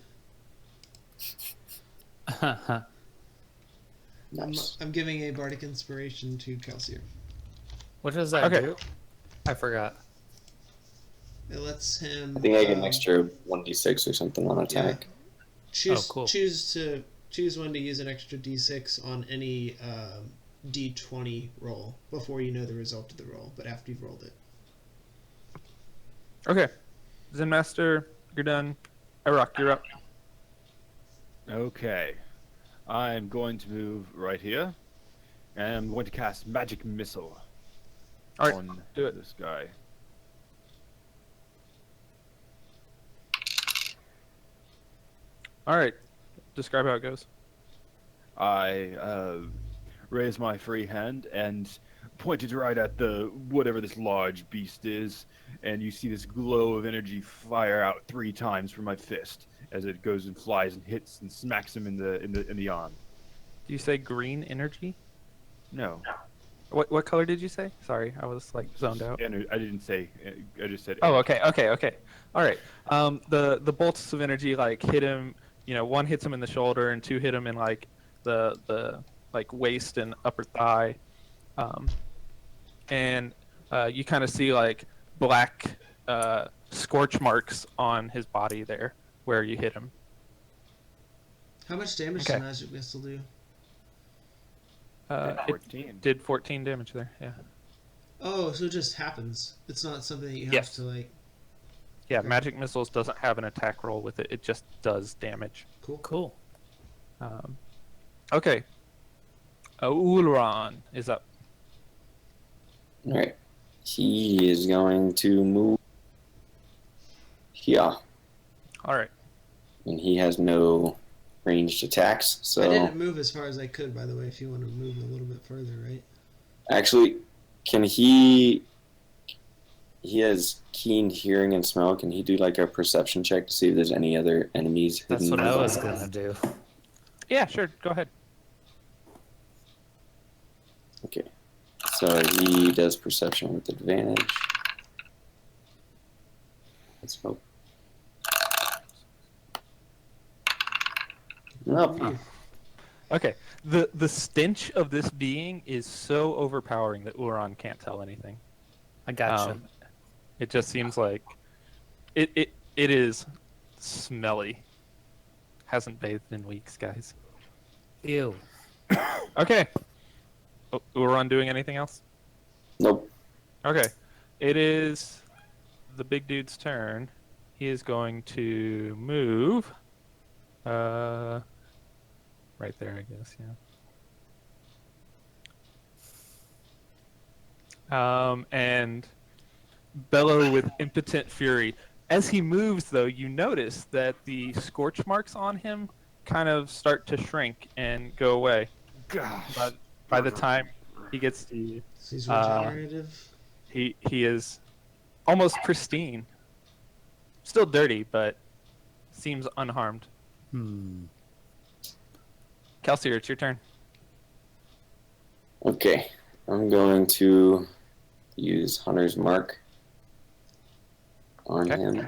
Nice. I'm giving a Bardic Inspiration to Kelsier. What does that Okay. do? I forgot. It lets him. I think I get an extra 1d6 or something on attack. Choose Oh, cool. choose one to use an extra d6 on any d20 roll before you know the result of the roll, but after you've rolled it. Okay. Zen Master, you're done. Iraq, you're up. Okay. I'm going to move right here. And I'm going to cast Magic Missile All right, on do it. this guy. All right. Describe how it goes. I raise my free hand and pointed right at the whatever this large beast is, and you see this glow of energy fire out 3 times from my fist as it goes and flies and hits and smacks him in the arm. Do you say green energy? No, What color did you say? Sorry, I was like zoned out. I didn't say. I just said. Oh, energy. okay. All right. The bolts of energy like hit him. One hits him in the shoulder, and 2 hit him in like the like waist and upper thigh, and you kind of see like black scorch marks on his body there where you hit him. How much damage Okay. does Magic Missile do? It 14. did 14 damage there. Yeah. Oh, so it just happens. It's not something that you have Yes. to like. Yeah. Okay. Magic missiles doesn't have an attack roll with it. It just does damage. Cool. Cool. Okay. Ulron is up. All right. He is going to move here, All right. and he has no ranged attacks. So I didn't move as far as I could, by the way. If you want to move a little bit further, right? actually, can he? He has keen hearing and smell. Can he do like a perception check to see if there's any other enemies? That's hidden what I around? was gonna do. Yeah. Sure. Go ahead. Okay. So he does perception with advantage. Let's hope. Nope. Okay. The stench of this being is so overpowering that Ulron can't tell anything. I gotcha. It just seems like it is smelly. Hasn't bathed in weeks, guys. Ew. Okay. Ulron doing anything else? Nope. Okay. It is the big dude's turn. He is going to move. Right there, I guess, yeah. And bellow with impotent fury. As he moves, though, you notice that the scorch marks on him kind of start to shrink and go away. Gosh. But by the time he gets to you, So he's regenerative. he is almost pristine. Still dirty, but seems unharmed. Kelsier, it's your turn. Okay. I'm going to use Hunter's Mark on Okay. him.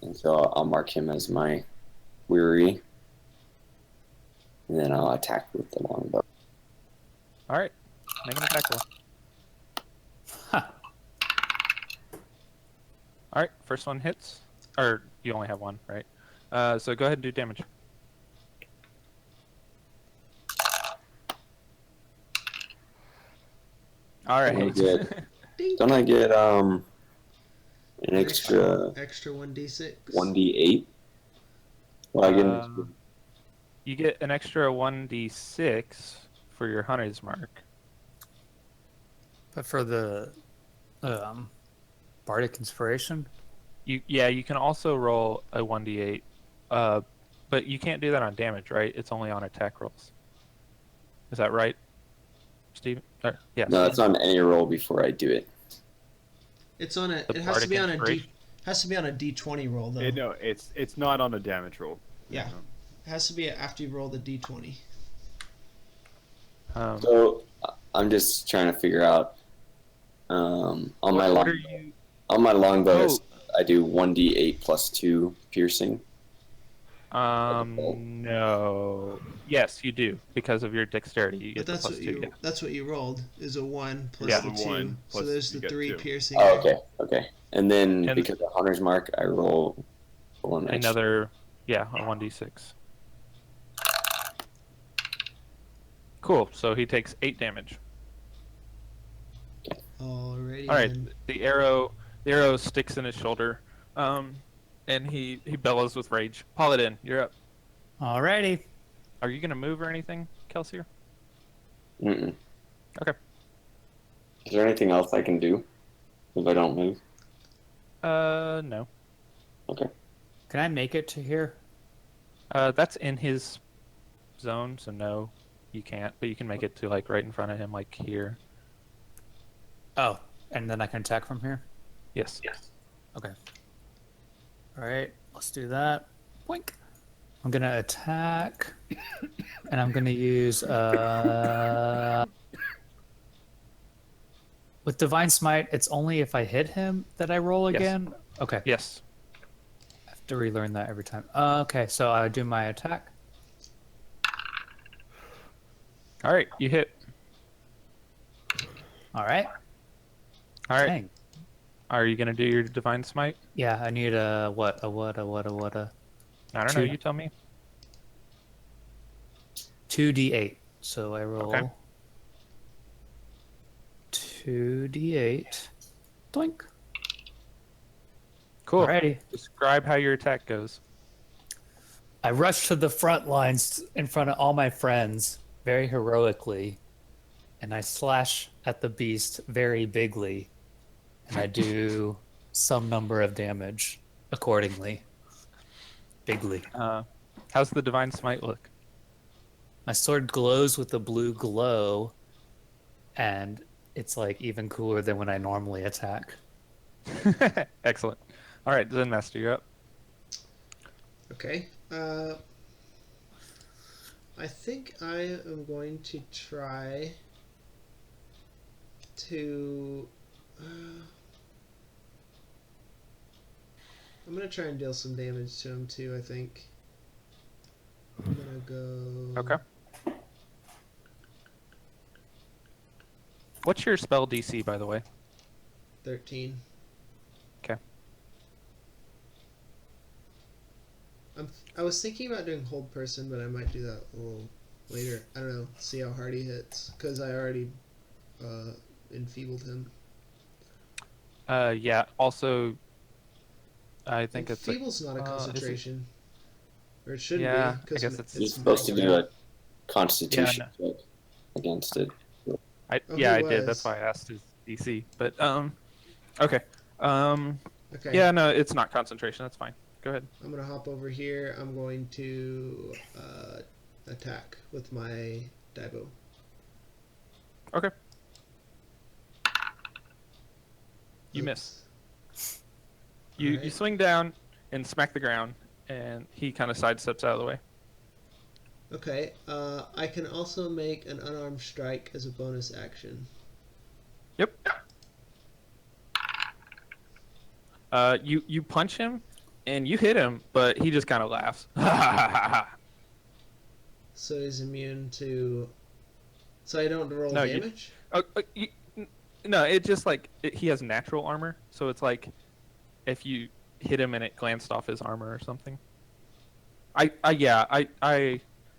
And so I'll mark him as my weary. And then I'll attack with the longbow. All right, make an attack roll. Huh. All right, first one hits, or you only have one, right? So go ahead and do damage. All Don't I right. get, Ding. don't I get an extra Extra 1d6. 1d8? Well, I get an extra. You get an extra 1d6 for your hunter's mark. But for the bardic inspiration, You can also roll a 1d8, but you can't do that on damage, right? It's only on attack rolls. Is that right, Steve? Yes. No, it's on any roll before I do it. It's on a. The It has to bardic be on a d. inspiration? Has to be on a d20 roll though. No, it's not on a damage roll. Yeah. It has to be after you roll the d20. So I'm just trying to figure out on my what are long you? on my longbow. Oh. I do 1d8 plus 2 piercing. No. Yes, you do because of your dexterity. You get But the that's plus what 2. you. Yeah. That's what you rolled. Is a 1 plus Yeah. the The 2. 1 So plus there's you the get 3 2. piercing. Oh, there. okay. And then And- because of Hunter's Mark, I roll one extra. Another, a 1d6. Cool. So he takes 8 damage. Alrighty. All right. then. The arrow sticks in his shoulder, and he bellows with rage. Paladin, you're up. alrighty. Are you gonna move or anything, Kelsier? Mm-mm. Okay. Is there anything else I can do if I don't move? No. Okay. Can I make it to here? That's in his zone, so no, you can't. But you can make it to like right in front of him, like here. Oh, and then I can attack from here? Yes. Okay. Alright, let's do that. Boink. I'm gonna attack. And I'm gonna use with Divine Smite, it's only if I hit him that I roll Yes. again? Okay. Yes. I have to relearn that every time. Okay, so I do my attack. All right, you hit. Alright. All right. Dang. Are you gonna do your divine smite? Yeah, I need a what? I don't know. Two. You tell me. 2d8. So I roll Okay. 2d8. Doink. Cool. Alrighty. Describe how your attack goes. I rush to the front lines in front of all my friends very heroically, and I slash at the beast very bigly, and I do some number of damage accordingly. Bigly. How's the divine smite look? My sword glows with a blue glow, and it's like even cooler than when I normally attack. Excellent. All right, Zen Master, you're up. Okay. I think I am going to try to. I'm gonna try and deal some damage to him too. I think. I'm gonna go. Okay. What's your spell DC, by the way? 13. Okay. I was thinking about doing hold person, but I might do that a little later. I don't know. See how hard he hits, because I already enfeebled him. Yeah. Also, I think it's Enfeeble's not a is it- concentration, or it shouldn't Yeah, be. I Because guess it's- You're supposed to do a Constitution Yeah, check against it. Oh, yeah, he I did. was. That's why I asked his DC. But okay. Okay. Yeah, no, it's not concentration. That's fine. Go ahead. I'm gonna hop over here. I'm going to attack with my Daibo. Okay. You miss. You Alright. swing down and smack the ground, and he kind of sidesteps out of the way. Okay. I can also make an unarmed strike as a bonus action. Yep. You punch him, and you hit him, but he just kind of laughs. So he's immune to. So I don't roll No, you- damage. No, it just like he has natural armor, so it's like if you hit him and it glanced off his armor or something. I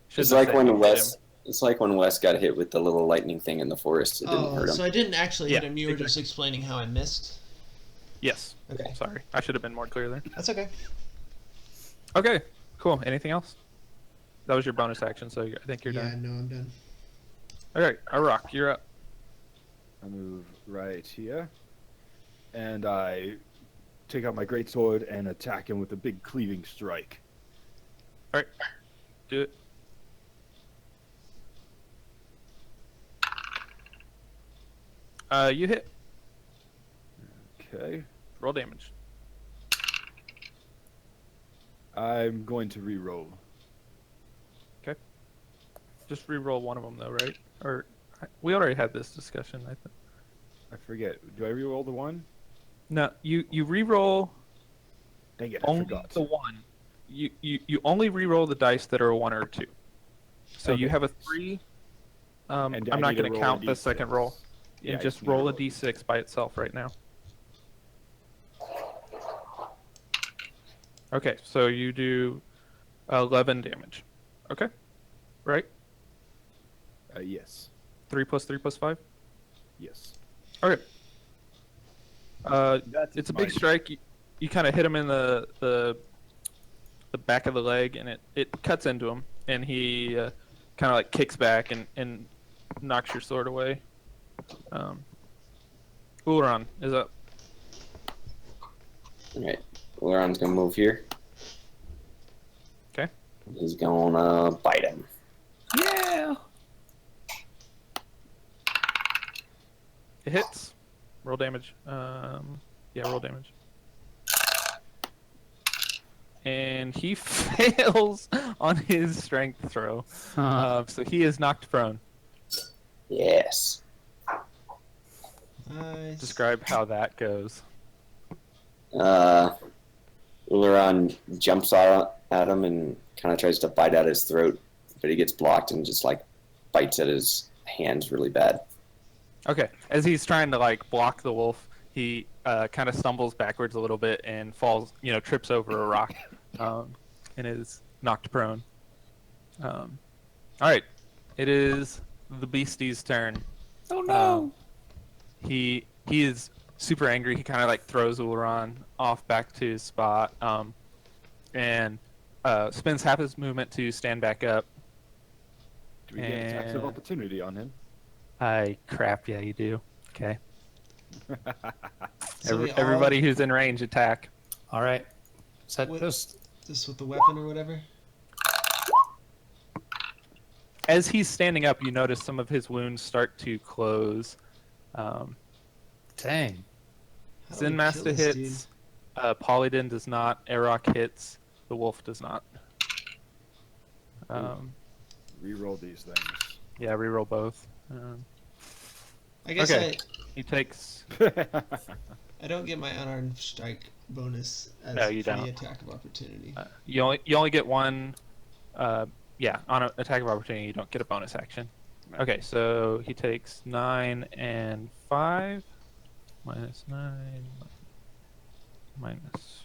should It's like when Wes got hit with the little lightning thing in the forest. It didn't hurt him. So I didn't actually Yeah, hit him. You were just exactly. explaining how I missed. Yes. Okay. Sorry, I should have been more clear there. That's okay. Okay, cool. Anything else? That was your bonus action, so I think you're Yeah. done. No, I'm done. All right, Arak, you're up. I move right here, and I take out my greatsword and attack him with a big cleaving strike. All right, do it. You hit. Okay. Roll damage. I'm going to re-roll. Just re-roll one of them, though, right? Or we already had this discussion. I think. I forget. Do I re-roll the one? No, you re-roll Dang it, I only forgot. the one. You only re-roll the dice that are a 1 or 2. So you Okay. have a 3. And I'm I not need to going to roll a count the D6. second roll. Yeah, And I just need to roll a roll. d6 by itself right now. Okay, so you do 11 damage. Okay, right? Yes. 3 plus 3 plus 5? Yes. Okay. That's It's a big strike. You kind of hit him in the back of the leg, and it cuts into him, and he kind of like kicks back and knocks your sword away. Ulan is up. Alright. Laron's gonna move here. Okay. He's gonna bite him. Yeah. It hits. Roll damage. Yeah, roll damage. And he fails on his strength throw. So he is knocked prone. Yes. Nice. Describe how that goes. Uleron jumps out at him and kind of tries to bite at his throat, but he gets blocked and just like bites at his hands really bad. Okay, as he's trying to like block the wolf, he kind of stumbles backwards a little bit and falls, trips over a rock, and is knocked prone. All right, It is the beastie's turn. Oh no! He is super angry. He kind of like throws Uleron off back to his spot, and spends half his movement to stand back up. Do we get attacks of And- opportunity on him? Crap, yeah, you do. Okay. So we all- Everybody who's in range attack. All right. Set What- this. This with the weapon or whatever. As he's standing up, you notice some of his wounds start to close. Dang. How do we Zen kill Master this hits. Polydin does not. Arok hits. The wolf does not. Reroll these things. Yeah, reroll both. I guess Okay. He takes. I don't get my unarmed strike bonus as No, you free don't. attack of opportunity. You only get one. Yeah, on an attack of opportunity, you don't get a bonus action. Okay, so he takes 9 and 5. Minus 9. Minus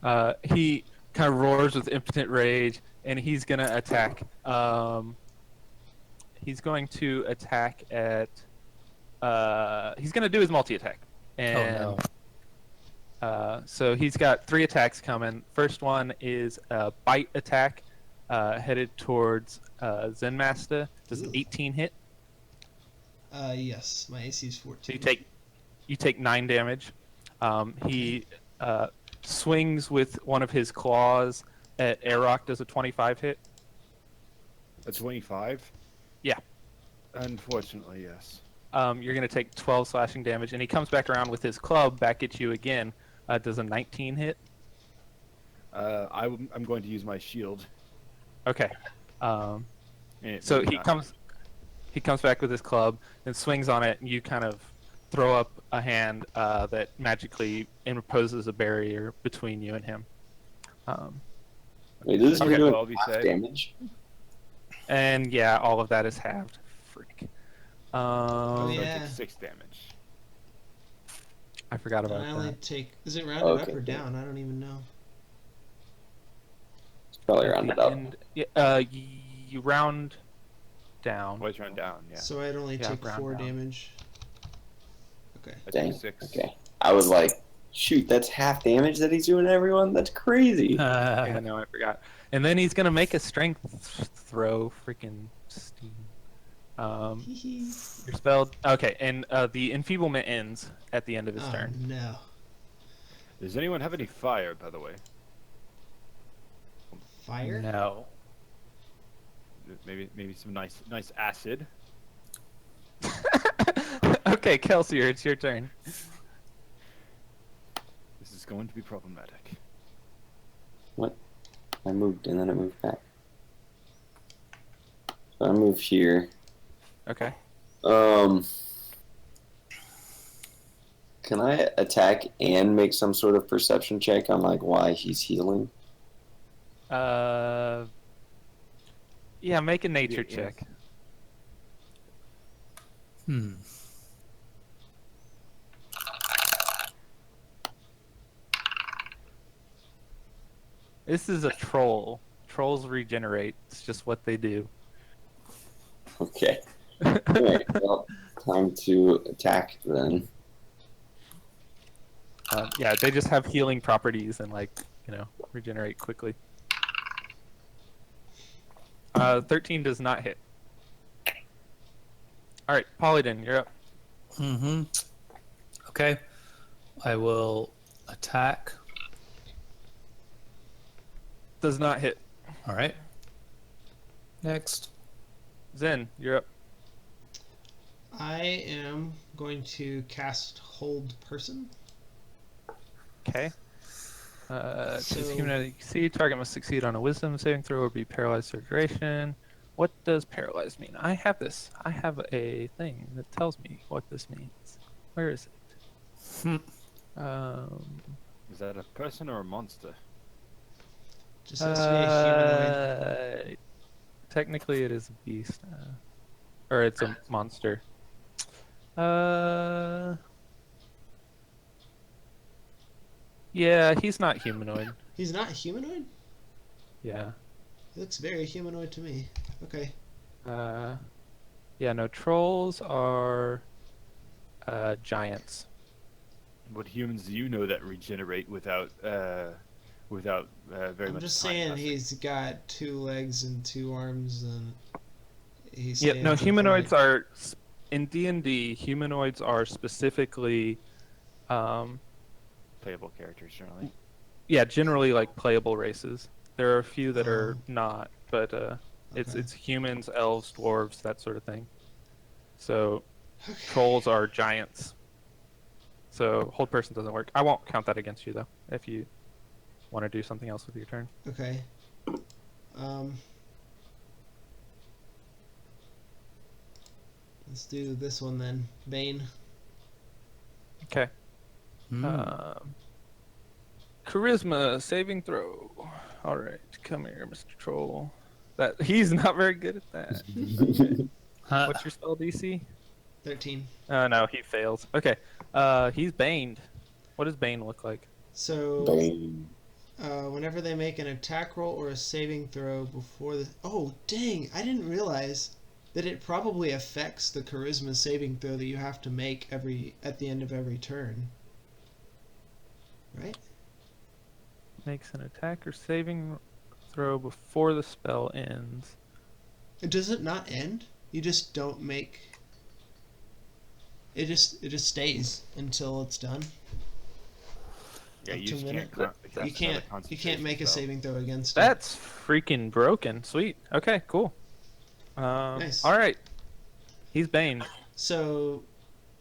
5. He kind of roars with impotent rage, and he's going to attack. He's going to attack at. He's going to do his multi attack. And, Oh no. So he's got 3 attacks coming. First one is a bite attack headed towards Zen Master. Does an Ooh. 18 hit? Yes, my AC is 14. So you take 9 damage. He swings with one of his claws at Arok. Does a 25 hit? A 25? Yeah. Unfortunately, yes. You're going to take 12 slashing damage, and he comes back around with his club back at you again. Does a 19 hit? I'm going to use my shield. Okay. And it So may he not- comes back with his club and swings on it, and you kind of throw up a hand that magically imposes a barrier between you and him. Wait, this is Okay, doing 12, you half say? damage. And yeah, all of that is halved. Freak. Oh, So I yeah. take 6 damage. I forgot And about I only that. take. Is it rounded Okay. up or down? I don't even know. It's probably rounded up. And, you round down. Always run down, yeah. So I'd only Yeah, take round 4 down. damage. Okay. I Dang. take 6. Okay. I was like, shoot, that's half damage that he's doing to everyone? That's crazy. Yeah, no, I forgot. And then he's gonna make a strength throw. Freaking Steve. You're spelled. Okay, and the enfeeblement ends at the end of his Oh turn. no. Does anyone have any fire, by the way? Fire? No. Maybe some nice acid. Okay, Kelsier, it's your turn. This is going to be problematic. What? I moved and then it moved back. So I move here. Okay. Can I attack and make some sort of perception check on like why he's healing? Yeah, make a nature Yeah. check. Hmm. This is a troll. Trolls regenerate. It's just what they do. Okay. Alright, well, time to attack then. Yeah, they just have healing properties and regenerate quickly. 13 does not hit. All right, Polydin, you're up. Mm-hmm. Okay. I will attack. Does not hit. All right. Next. Zen, you're up. I am going to cast Hold Person. Okay. It says So- human see target must succeed on a wisdom saving throw or be paralyzed for duration. What does paralyzed mean? I have this. I have a thing that tells me what this means. Where is Hmm. it? Is that a person or a monster? Just has to be a humanoid. Technically, it is a beast, or it's a monster. Yeah, he's not humanoid. He's not humanoid? Yeah. It looks very humanoid to me. Okay. Yeah, no, trolls are giants. What humans do you know that regenerate without very I'm much just time saying passing? he's got 2 legs and 2 arms, and he Yep, no, stands humanoids upright. are in D&D. Humanoids are specifically, Playable characters generally. yeah, generally like playable races. There are a few that are Oh. not, but Okay. it's humans, elves, dwarves, that sort of thing. So trolls are giants. So hold person doesn't work. I won't count that against you though. If you want to do something else with your turn. Okay. Let's do this one then. Bane. Okay. Hmm. Charisma saving throw. All right, come here, Mr. Troll. That he's not very good at that. Okay. What's your spell DC? 13. No, he fails. Okay. He's baned. What does Bane look like? So, Bane. whenever they make an attack roll or a saving throw before the... Oh, dang! I didn't realize that it probably affects the charisma saving throw that you have to make at the end of every turn. Right? Makes an attack or saving throw before the spell ends. Does it not end? You just don't make... It just stays until it's done. Yeah, Up you to just a minute. can't. Cast You another can't concentration make a spell. saving throw against it. That's freaking broken. Sweet. Okay, cool. Nice. All right. He's Bane. So,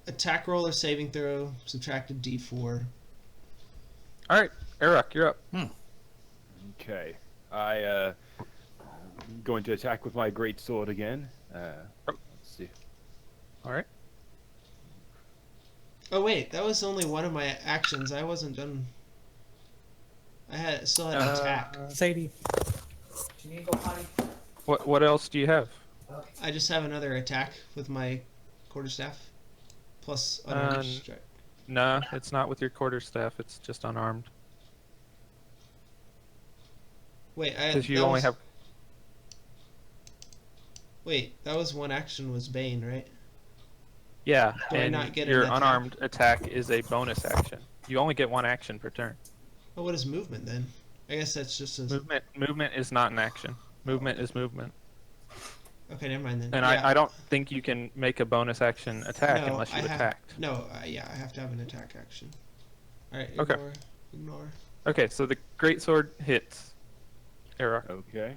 attack roll or saving throw, subtract a d4. All right, Erok, you're up. Okay. I going to attack with my great sword again. Let's see. All right. Oh wait, that was only one of my actions. I wasn't done. Still had an attack. Sadie. What else do you have? I just have another attack with my quarterstaff, plus unarmed strike. No, it's not with your quarterstaff. It's just unarmed. Wait, Because you only have. Wait, that was one action was Bane, right? Yeah, Do I and not get an your attack? unarmed attack is a bonus action. You only get one action per turn. Oh, what is movement then? I guess that's just a... Movement is not an action. Movement is movement. Okay, never mind then. And Yeah. I don't think you can make a bonus action attack No, unless you I have- attacked. No, yeah, I have to have an attack action. Alright, Okay. ignore. Okay, so the greatsword hits. Erok, Okay.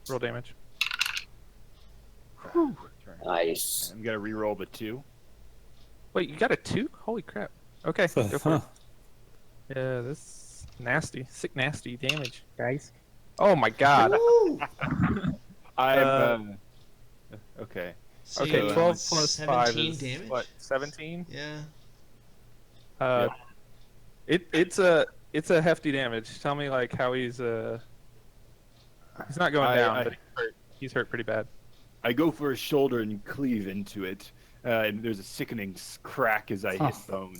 roll damage. Turn. Nice. I'm gonna re-roll the 2. Wait, you got a 2? Holy crap. Okay, go for it. Yeah, this is nasty. Sick nasty damage, guys. Oh my god. Woo! I'm okay. So Okay, you 12 got plus 5 17 is damage? what, 17? Yeah. It's a hefty damage. Tell me like how he's not going down, but he's hurt pretty bad. I go for his shoulder and cleave into it, and there's a sickening crack as I hit bone.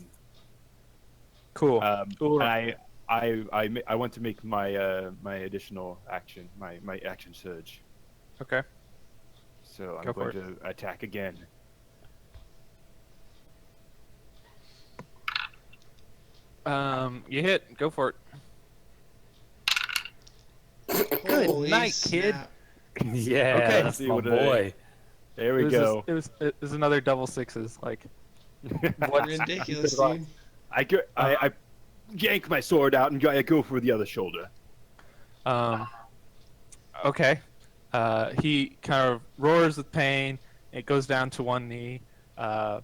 Cool. Cool. I want to make my my additional action, my action surge. Okay. So I'm Go for going to attack again. You hit. Go for it. Good Holy night, kid. snap. Yeah, Okay. that's See my what I- boy. There we go. It was another double sixes. Like Ridiculous, Good luck. dude. I yank my sword out and I go for the other shoulder. Okay. He kind of roars with pain. It goes down to one knee. Kind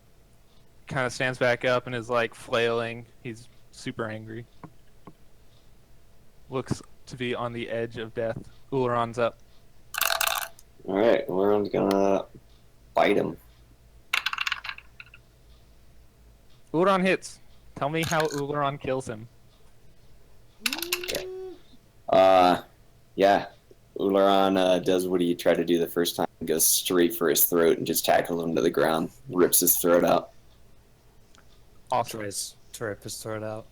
of stands back up and is like flailing. He's super angry. Looks to be on the edge of death. Uleron's up. Alright, we're gonna bite him. Uleron hits. Tell me how Uleron kills him. Yeah. Uleron does what he tried to do the first time. Goes straight for his throat and just tackles him to the ground. Rips his throat out. Awesome. Tries to rip his throat out.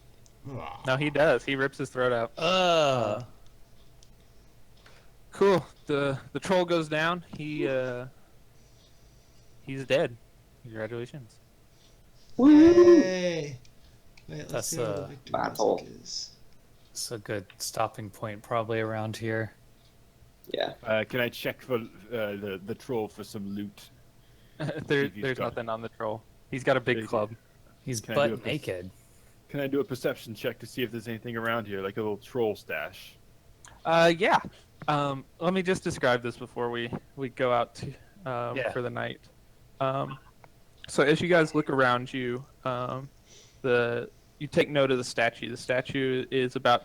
No, he does. He rips his throat out. Cool. The troll goes down. He's dead. Congratulations. Yay! Wait, let's That's, see what the victory battle. music is. It's a good stopping point probably around here. Yeah. Can I check for the troll for some loot? if he's There's got- nothing on the troll. He's got a big Is he- club. He's Can I do butt a naked. Can I do a perception check to see if there's anything around here, like a little troll stash? Yeah. Let me just describe this before we go out to, Yeah. for the night. So as you guys look around you, you take note of the statue. The statue is about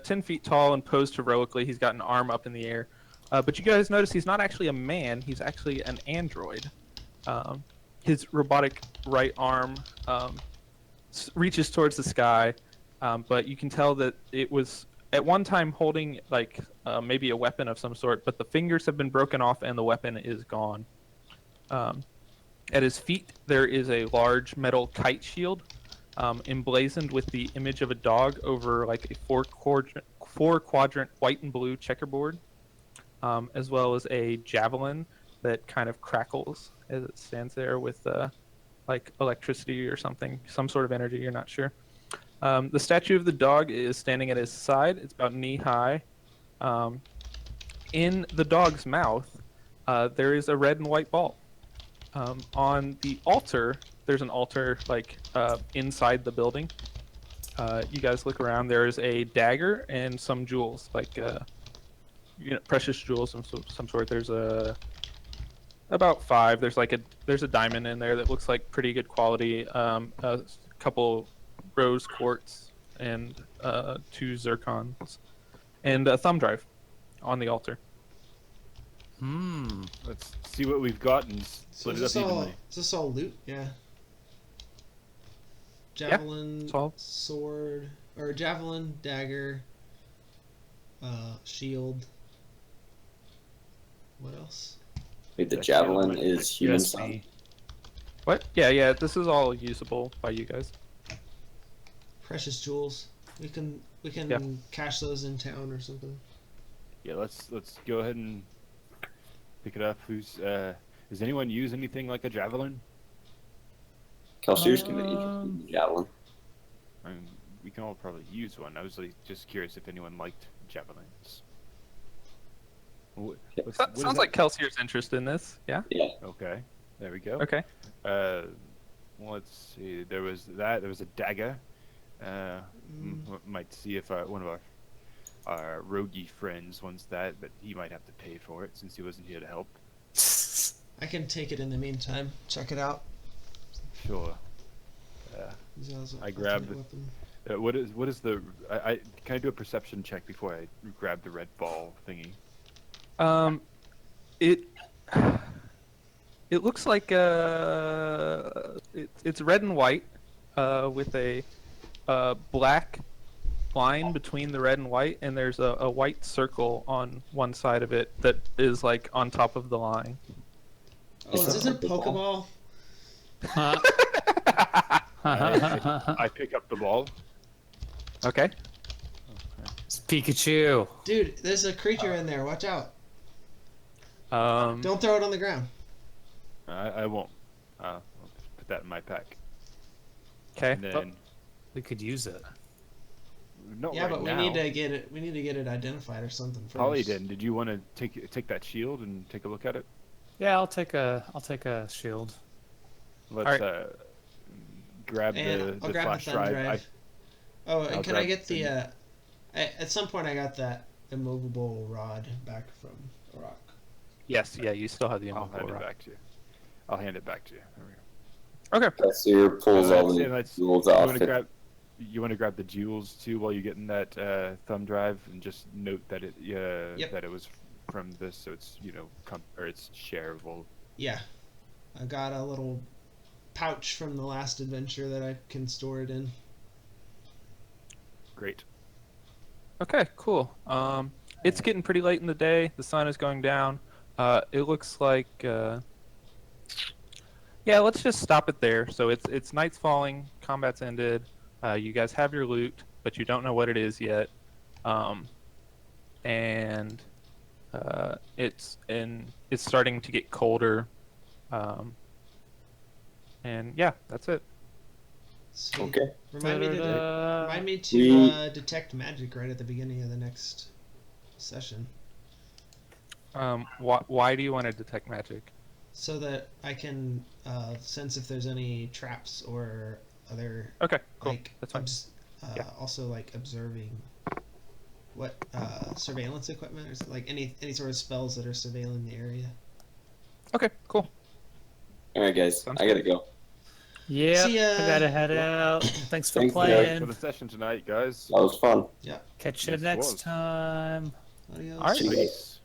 10 feet tall and posed heroically. He's got an arm up in the air. But you guys notice he's not actually a man. He's actually an android. His robotic right arm reaches towards the sky, but you can tell that it was at one time holding like maybe a weapon of some sort, but the fingers have been broken off and the weapon is gone. At his feet, there is a large metal kite shield emblazoned with the image of a dog over like a four quadrant white and blue checkerboard, as well as a javelin that kind of crackles as it stands there with like electricity or something, some sort of energy, you're not sure. The statue of the dog is standing at his side. It's about knee high. In the dog's mouth, there is a red and white ball. On the altar, there's an altar like inside the building. You guys look around. There is a dagger and some jewels, like precious jewels of some sort. There's about 5. There's a diamond in there that looks like pretty good quality. A couple rose quartz and 2 zircons, and a thumb drive on the altar. Let's see what we've got and So split is it up evenly. this all loot? Yeah. Javelin, it's all- sword, or javelin, dagger, shield. What else? Wait, the That javelin shield is human USB. sound. What? Yeah. This is all usable by you guys. Precious jewels. We can Yeah. cache those in town or something. Yeah, let's go ahead and pick it up. Does anyone use anything like a javelin? Kelsiers can use the javelin. I mean, we can all probably use one. I was like, just curious if anyone liked javelins. What is Sounds like Kelsier's interested in this. Yeah. Yeah. Okay, there we go. Okay. Let's see. There was that. There was a dagger. Might see if one of our roguey friends wants that, but he might have to pay for it since he wasn't here to help. I can take it in the meantime. Check it out. Sure. These guys are I grabbed alternate it. weapon. What is the? Can I do a perception check before I grab the red ball thingy? It looks like it's red and white, with a black line between the red and white, and there's a white circle on one side of it that is like on top of the line. Oh, is this a Pokeball? I pick up the ball. Okay. It's Pikachu. Dude, there's a creature in there. Watch out. Don't Don't throw it on the ground. I won't. I'll put that in my pack. Okay. And then, We could use it. not Yeah, right but we now. need to get it. We need to get it identified or something first. Polyden, did you want to take that shield and take a look at it? Yeah, I'll take a shield. Let's Alright. grab And the I'll grab flash the thumb drive. drive. Oh, and I'll can I grab get the? the- At some point, I got that immovable rod back from Iraq. Yes. Yeah. You still have the I'll immovable hand it rock. back to you. I'll hand it back to you. There we go. Okay. Kelsier pulls all Yeah, the let's- jewels You off. want to grab the jewels too while you're getting that thumb drive, and just note that that it was from this, so it's or it's shareable. Yeah, I got a little pouch from the last adventure that I can store it in. Great. Okay. Cool. It's getting pretty late in the day. The sun is going down. It looks like. Yeah. Let's just stop it there. So it's night's falling. Combat's ended. You guys have your loot, but you don't know what it is yet. And It's starting to get colder. And yeah, that's it. Sweet. Okay. Remind me to Ta-da-da. remind me to We- detect magic right at the beginning of the next session, Why do you want to detect magic? so that I can sense if there's any traps or other Okay, cool. like That's fine. Yeah. also like observing what surveillance equipment or like any sort of spells that are surveilling the area. Okay, cool. All right, guys. Sounds I gotta go. Yeah, See ya. I gotta head out. Thanks for Thanks, Thanks playing. for the session tonight, guys. That was fun. Catch you Yes, it next was. time. Adios. All right. See you guys.